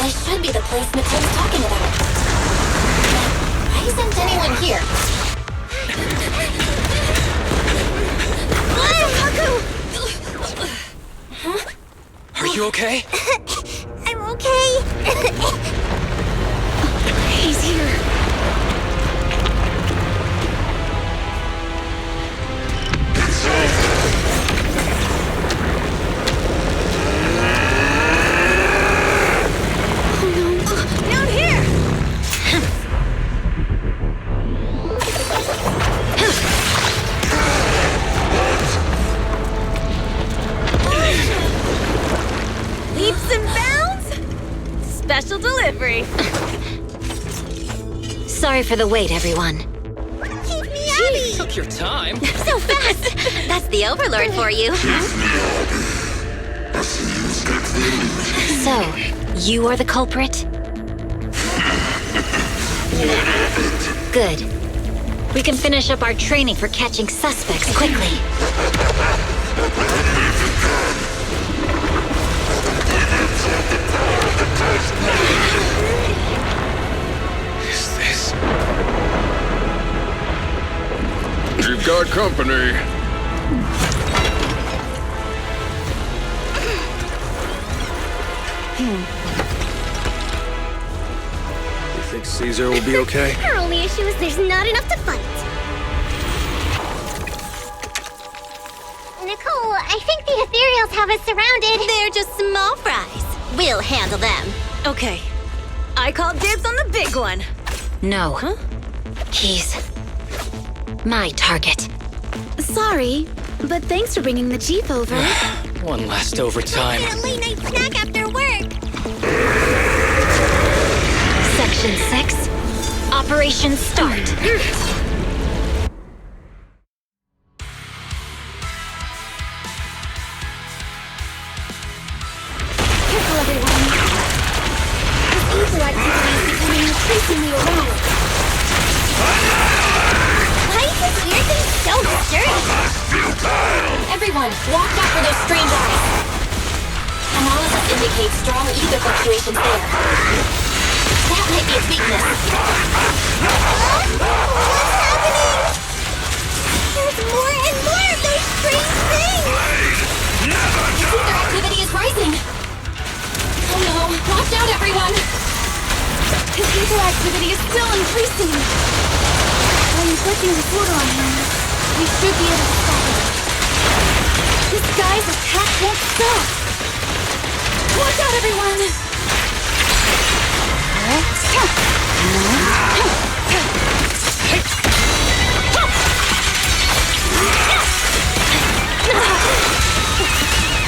This should be the place Nicole's talking about. Why isn't anyone here? Huh? Are you okay? I'm okay. He's here. Down here! Sorry for the wait, everyone. Keep me Abby! Took your time. So fast! That's the Overlord for you. So, you are the culprit? Good. We can finish up our training for catching suspects quickly. Is this? You've got company. You think Caesar will be okay? Our only issue is there's not enough to fight. Nicole, I think the Ethereals have us surrounded. They're just small fries. We'll handle them. Okay. I call dibs on the big one. No. Huh? He's my target. Sorry, but thanks for bringing the Chief over. One last overtime. Get a late night snack after work. Section 6. Operation start. Careful, everyone. This ether activity is becoming increasingly erratic. Why is this weird thing so sturdy? Everyone, watch out for those strange eyes. Analysis indicates strong ether fluctuations there. That might be its weakness. What's happening? There's more and more of those strange things! Ether activity is rising. Oh no, watch out everyone! His ether activity is still increasing. I'm inflicting disorder on him. We should be able to stop it. This guy's attack won't stop. Watch out everyone!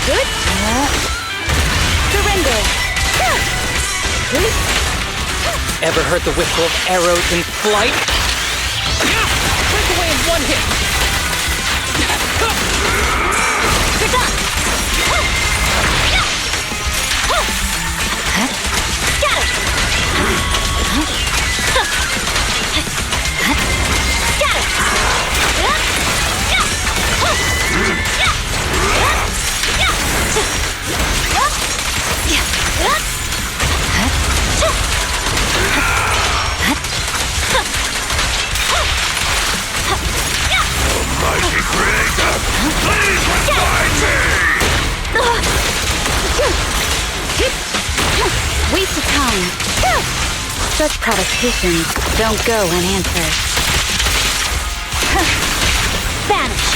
Good. Surrender. Ever heard the whistle of arrows in flight? Break away in one hit! You're done. Got it. Got it. Mighty creator, please revive me! Waste of time. Such provocations don't go unanswered. Vanish.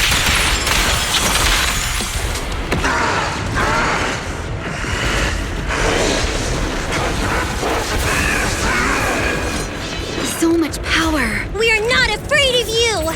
So much power. We are not afraid of you.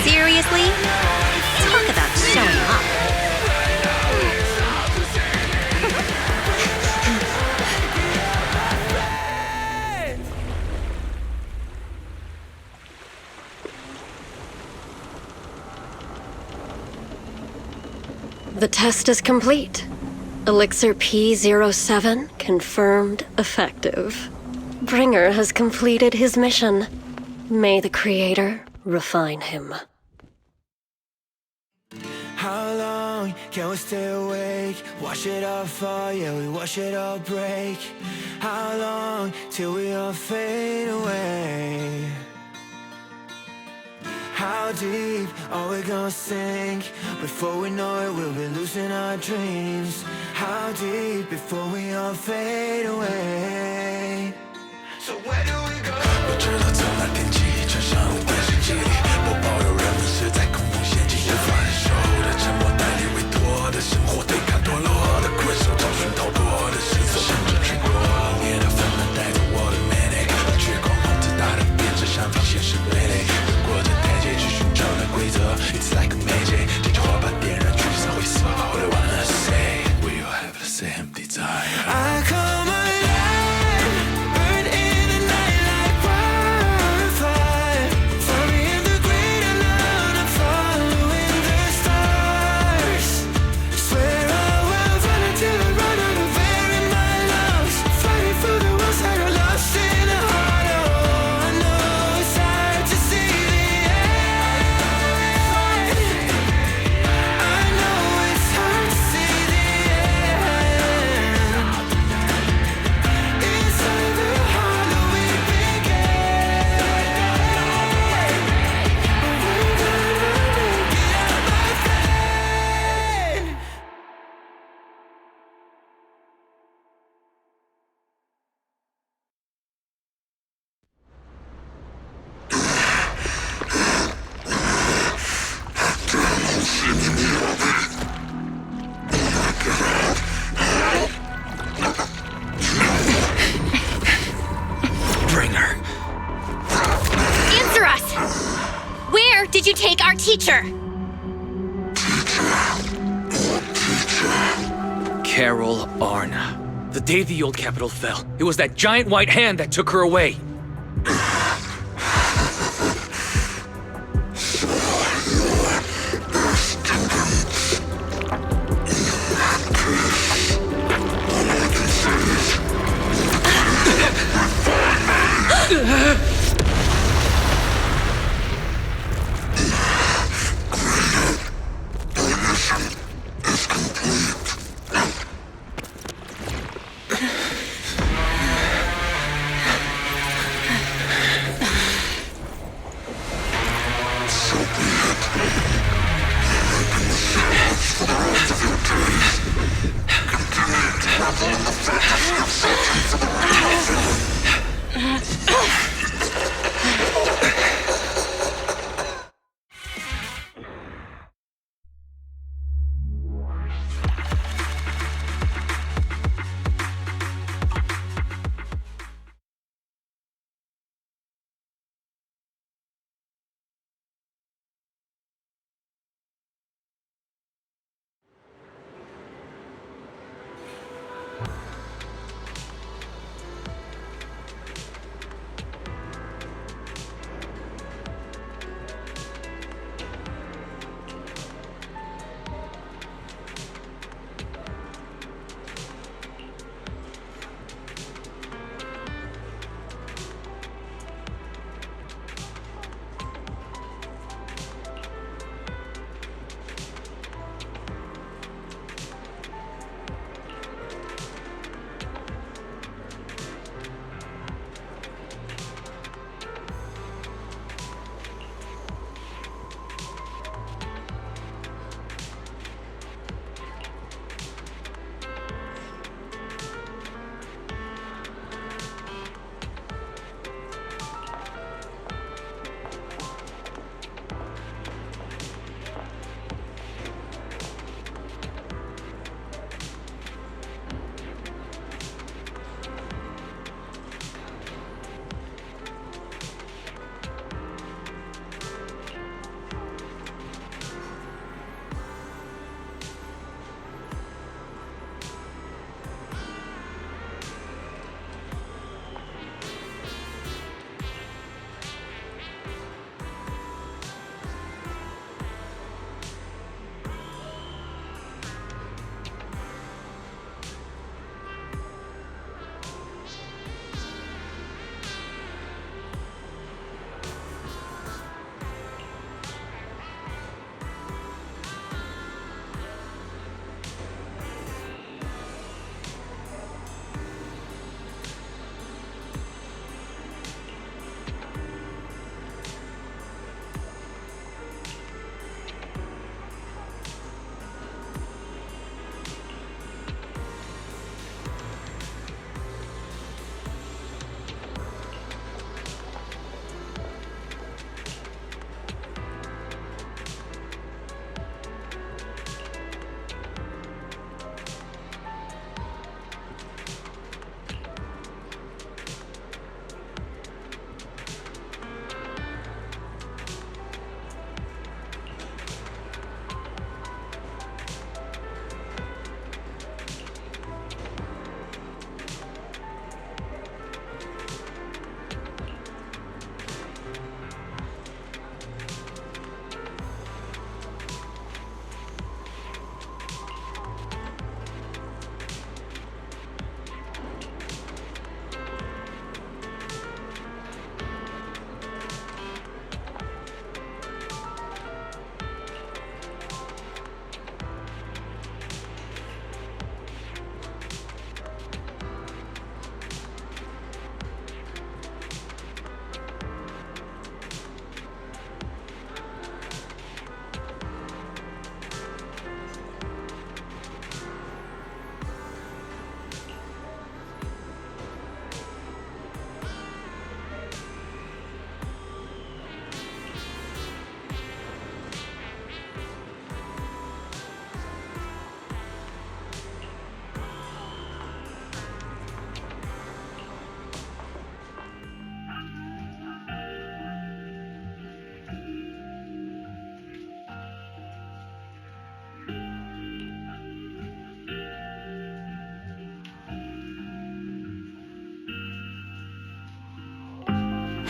Seriously? Talk about showing up. The test is complete. Elixir P07 confirmed effective. Bringer has completed his mission. May the Creator refine him. How long long can we stay awake? Wash it all fall, yeah, we wash it all break. How long till we all fade away? How deep are we gonna sink? Before we know it, we'll be losing our dreams. How deep before we all fade away? So where do we go? 我知道从那天起，穿上了电视机里播报有人们是在恐怖陷阱，无法忍受的沉默，代理委托的生活，对抗堕落的困兽，找寻逃脱的线索，甚至去过冷冽的纷乱，带着我的 manic， 绝光控制大的变质，上方显示累累，越过这台阶去寻找那规则 ，It's like a magic， 点着火把点燃橘色灰色 ，All I wanna say， we all have the same desire。I come alive, burn in the night like wildfire. Find me in the great unknown, I'm following the stars. Swear I will run until I run out of air in my lungs. Fighting for the ones that are lost in the hollow. I know it's hard to see the end. I know it's hard to see the end. Inside the hollow we begin. We're gonna make it out, my friend. Bringer. Answer us! Where did you take our teacher? Carol Arna. The day the old capital fell, it was that giant white hand that took her away.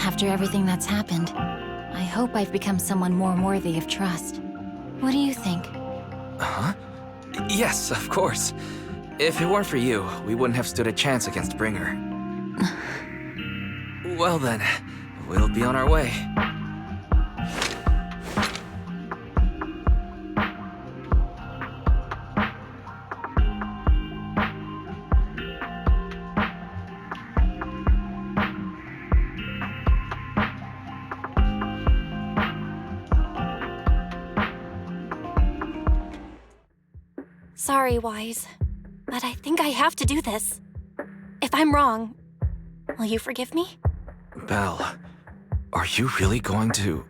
After everything that's happened, I hope I've become someone more worthy of trust. What do you think? Huh? Yes, of course. If it weren't for you, we wouldn't have stood a chance against Bringer. Well then, we'll be on our way. Sorry, Wise, but I think I have to do this. If I'm wrong, will you forgive me? Belle, are you really going to...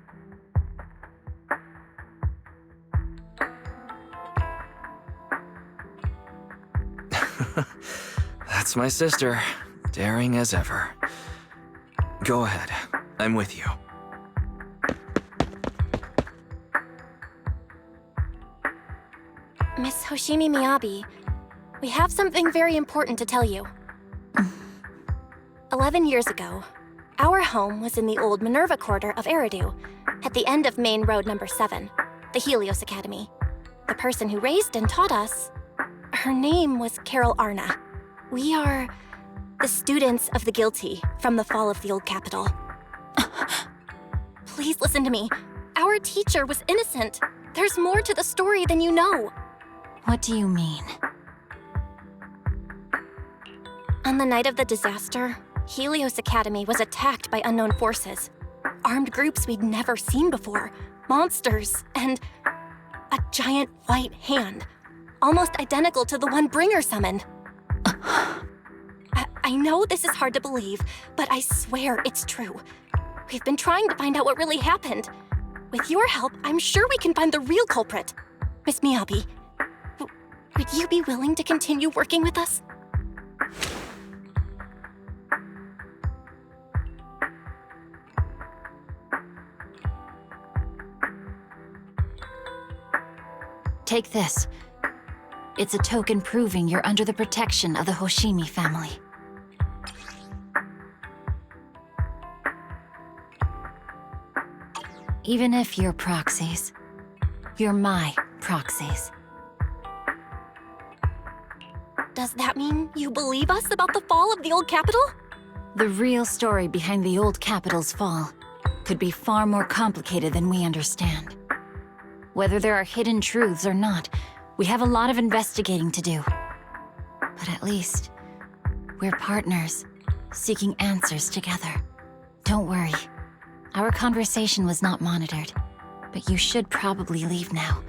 That's my sister, daring as ever. Go ahead, I'm with you. Miss Hoshimi Miyabi, we have something very important to tell you. 11 years ago, our home was in the old Minerva Quarter of Eridu, at the end of Main Road number 7, the Helios Academy. The person who raised and taught us, her name was Carol Arna. We are the students of the guilty from the fall of the old capital. Please listen to me. Our teacher was innocent. There's more to the story than you know. What do you mean? On the night of the disaster, Helios Academy was attacked by unknown forces. Armed groups we'd never seen before. Monsters, and a giant white hand. Almost identical to the one Bringer summoned. I know this is hard to believe, but I swear it's true. We've been trying to find out what really happened. With your help, I'm sure we can find the real culprit. Miss Miyabi, would you be willing to continue working with us? Take this. It's a token proving you're under the protection of the Hoshimi family. Even if you're proxies, you're my proxies. Does that mean you believe us about the fall of the old capital? The real story behind the old capital's fall could be far more complicated than we understand. Whether there are hidden truths or not, we have a lot of investigating to do. But at least, we're partners, seeking answers together. Don't worry. Our conversation was not monitored, but you should probably leave now.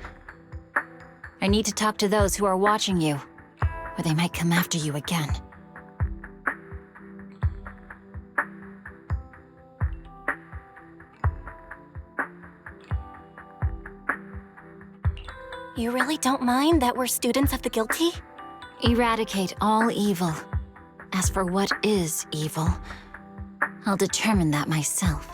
I need to talk to those who are watching you, or they might come after you again. You really don't mind that we're students of the guilty? Eradicate all evil. As for what is evil, I'll determine that myself.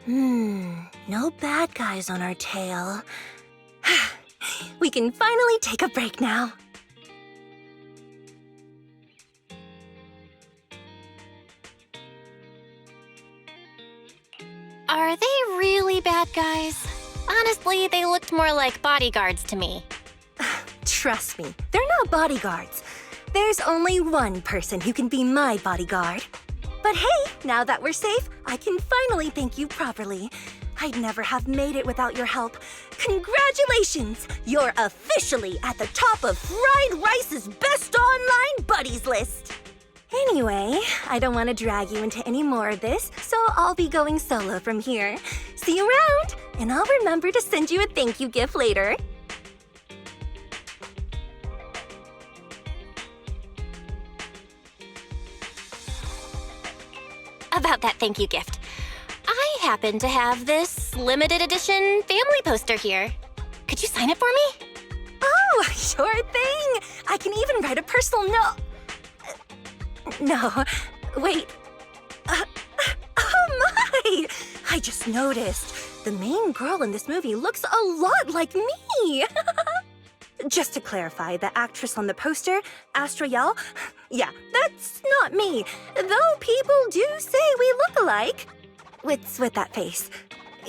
No bad guys on our tail. We can finally take a break now. Are they really bad guys? Honestly, they looked more like bodyguards to me. Trust me, they're not bodyguards. There's only one person who can be my bodyguard. But hey, now that we're safe, I can finally thank you properly. I'd never have made it without your help. Congratulations! You're officially at the top of Fried Rice's Best Online Buddies list. Anyway, I don't want to drag you into any more of this, so I'll be going solo from here. See you around, and I'll remember to send you a thank you gift later. About that thank you gift. I happen to have this limited edition family poster here. Could you sign it for me? Oh, sure thing! I can even write a personal note. No, wait. Oh my! I just noticed. The main girl in this movie looks a lot like me. Just to clarify, the actress on the poster, Astrael, yeah, that's not me. Though people do say we look alike. What's with that face?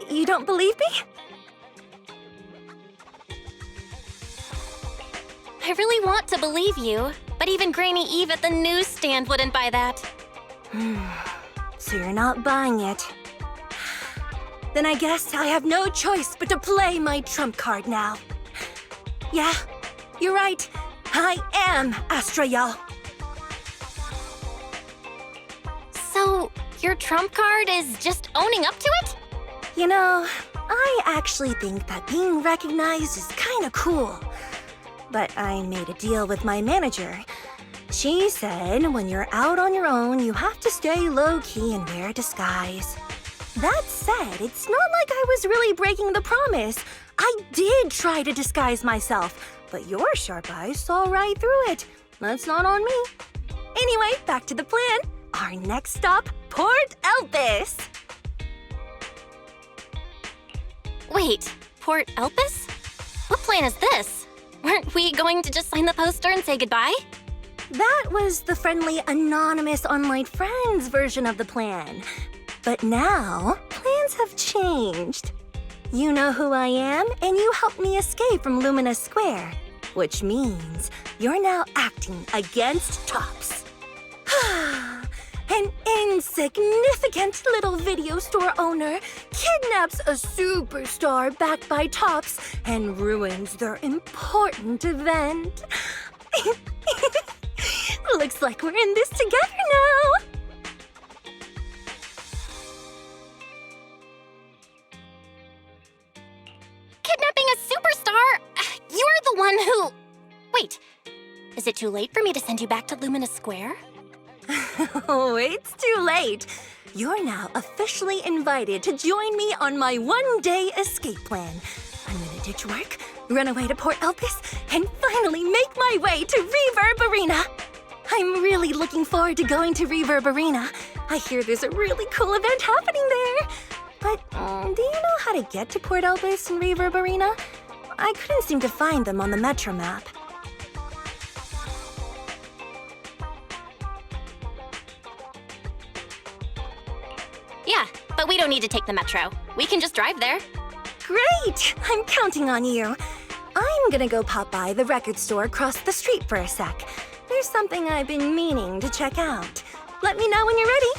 You don't believe me? I really want to believe you, but even Grainy Eve at the newsstand wouldn't buy that. So you're not buying it. Then I guess I have no choice but to play my trump card now. Yeah, you're right. I am Astrael. So, your trump card is just owning up to it? You know, I actually think that being recognized is kinda cool. But I made a deal with my manager. She said when you're out on your own, you have to stay low-key and wear a disguise. That said, it's not like I was really breaking the promise. I did try to disguise myself, but your sharp eyes saw right through it. That's not on me. Anyway, back to the plan. Our next stop, Port Elpis. Wait, Port Elpis? What plan is this? Weren't we going to just sign the poster and say goodbye? That was the friendly, anonymous online friends version of the plan. But now, plans have changed. You know who I am, and you helped me escape from Lumina Square, which means you're now acting against Tops. An insignificant little video store owner kidnaps a superstar backed by Tops and ruins their important event. Looks like we're in this together now. Kidnapping a superstar? You're the one who... Wait, is it too late for me to send you back to Lumina Square? Oh, it's too late. You're now officially invited to join me on my one-day escape plan. I'm gonna ditch work, run away to Port Elpis, and finally make my way to Reverb Arena. I'm really looking forward to going to Reverb Arena. I hear there's a really cool event happening there. But do you know how to get to Port Elpis and Reverb Arena? I couldn't seem to find them on the Metro map. Yeah, but we don't need to take the metro. We can just drive there. Great! I'm counting on you. I'm gonna go pop by the record store across the street for a sec. There's something I've been meaning to check out. Let me know when you're ready.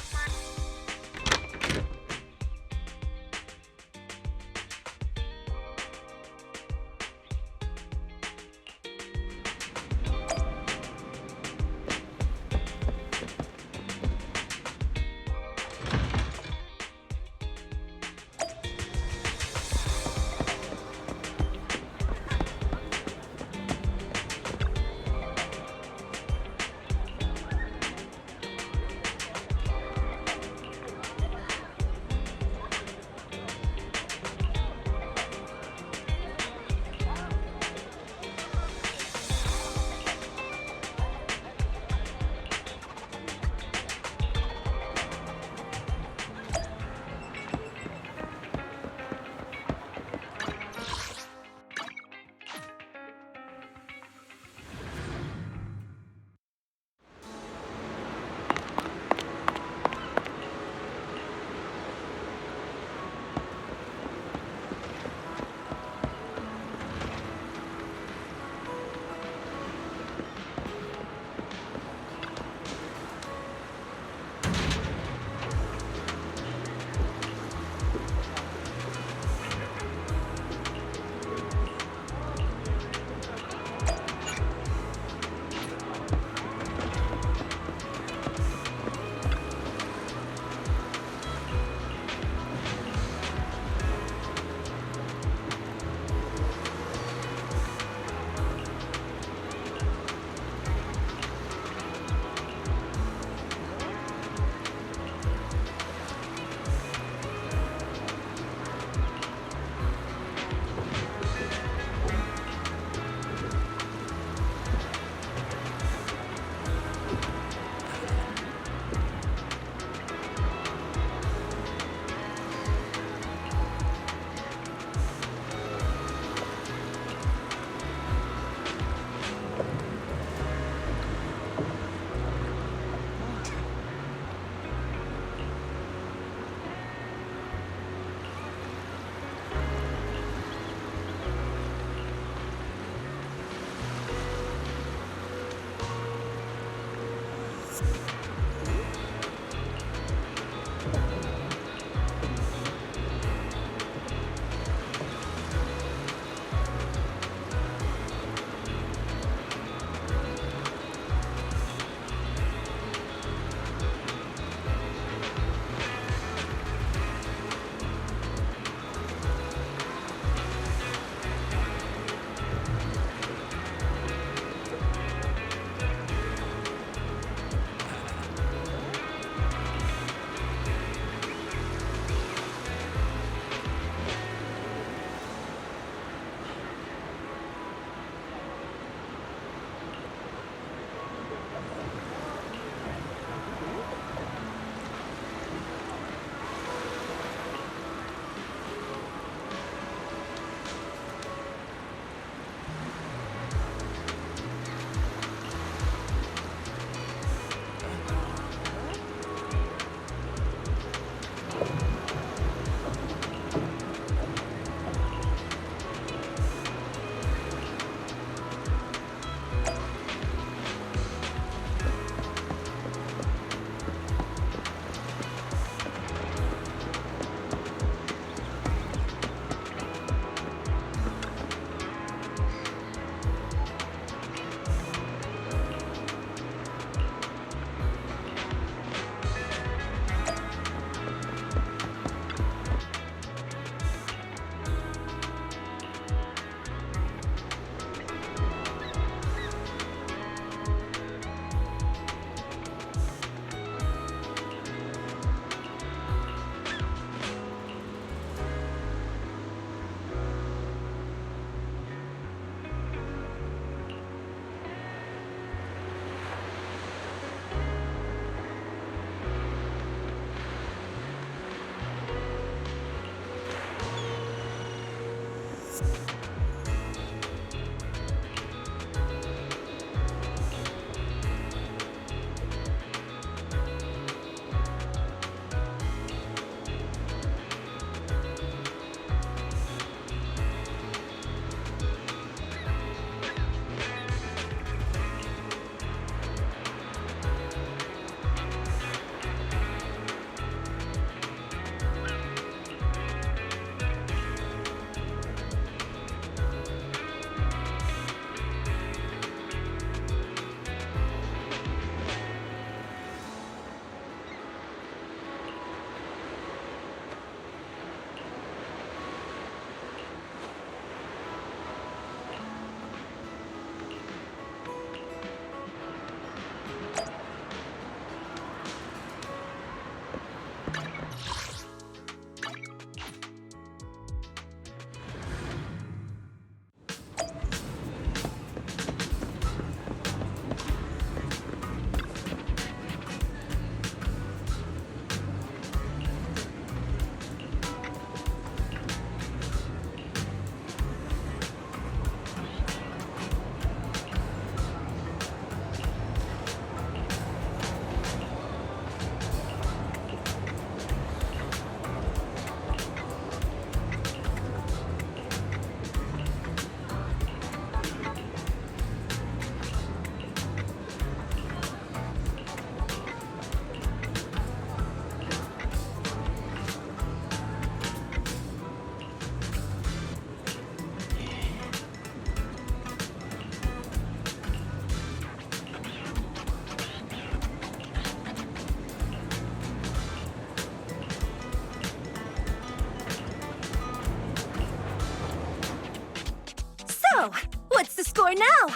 So, what's the score now?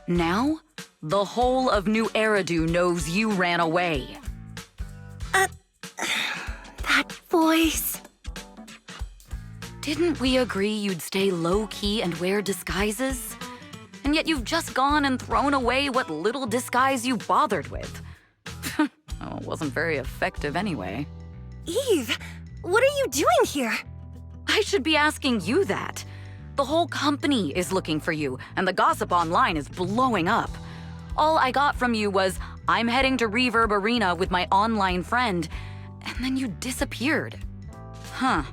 Now, the whole of New Eridu knows you ran away. That voice. Didn't we agree you'd stay low-key and wear disguises? And yet you've just gone and thrown away what little disguise you bothered with. Oh, it wasn't very effective anyway. Eve, what are you doing here? I should be asking you that. The whole company is looking for you, and the gossip online is blowing up. All I got from you was, I'm heading to Reverb Arena with my online friend, and then you disappeared. Huh.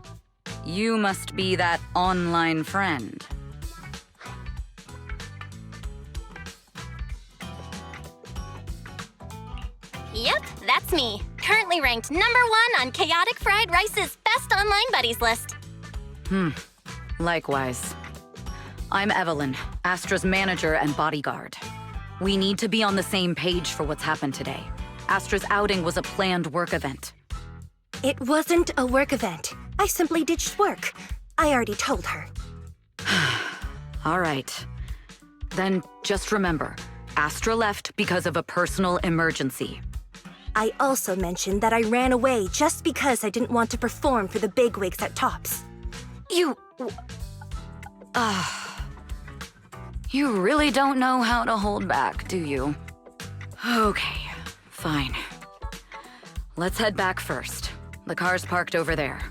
You must be that online friend. Yep, that's me. Currently ranked #1 on Chaotic Fried Rice's best online buddies list. Likewise. I'm Evelyn, Astra's manager and bodyguard. We need to be on the same page for what's happened today. Astra's outing was a planned work event. It wasn't a work event. I simply ditched work. I already told her. All right. Then just remember, Astra left because of a personal emergency. I also mentioned that I ran away just because I didn't want to perform for the bigwigs at Tops. You really don't know how to hold back, do you? Okay, fine. Let's head back first. The car's parked over there.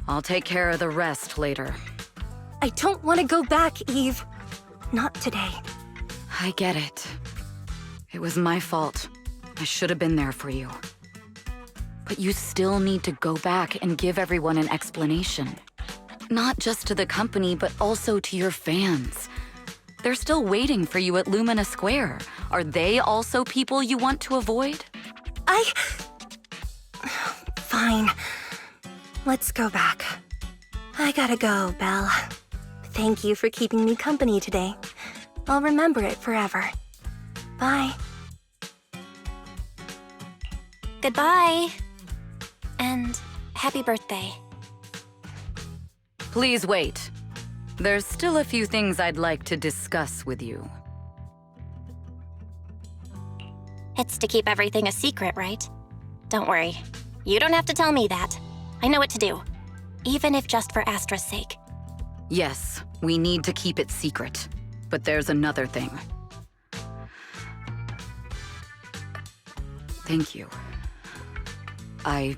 I'll take care of the rest later. I don't want to go back, Eve. Not today. I get it. It was my fault. I should have been there for you. But you still need to go back and give everyone an explanation. Not just to the company, but also to your fans. They're still waiting for you at Lumina Square. Are they also people you want to avoid? Fine. Let's go back. I gotta go, Belle. Thank you for keeping me company today. I'll remember it forever. Bye. Goodbye. And happy birthday. Please wait. There's still a few things I'd like to discuss with you. It's to keep everything a secret, right? Don't worry. You don't have to tell me that. I know what to do. Even if just for Astra's sake. Yes, we need to keep it secret. But there's another thing. Thank you. I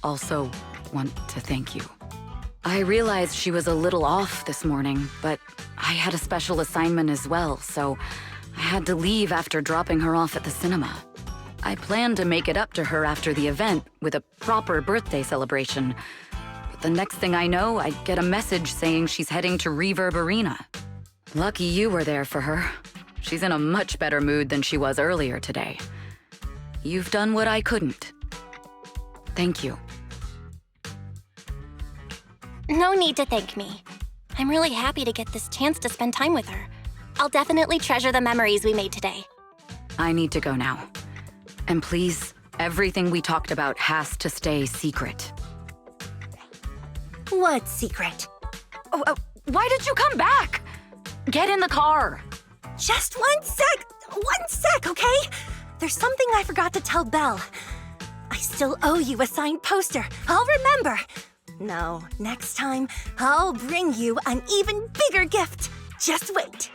also want to thank you. I realized she was a little off this morning, but I had a special assignment as well, so I had to leave after dropping her off at the cinema. I planned to make it up to her after the event with a proper birthday celebration. But the next thing I know, I get a message saying she's heading to Reverb Arena. Lucky you were there for her. She's in a much better mood than she was earlier today. You've done what I couldn't. Thank you. No need to thank me. I'm really happy to get this chance to spend time with her. I'll definitely treasure the memories we made today. I need to go now. And please, everything we talked about has to stay secret. What secret? Why did you come back? Get in the car. Just 1 sec! 1 sec, okay? There's something I forgot to tell Belle. I still owe you a signed poster. I'll remember. No, next time, I'll bring you an even bigger gift. Just wait.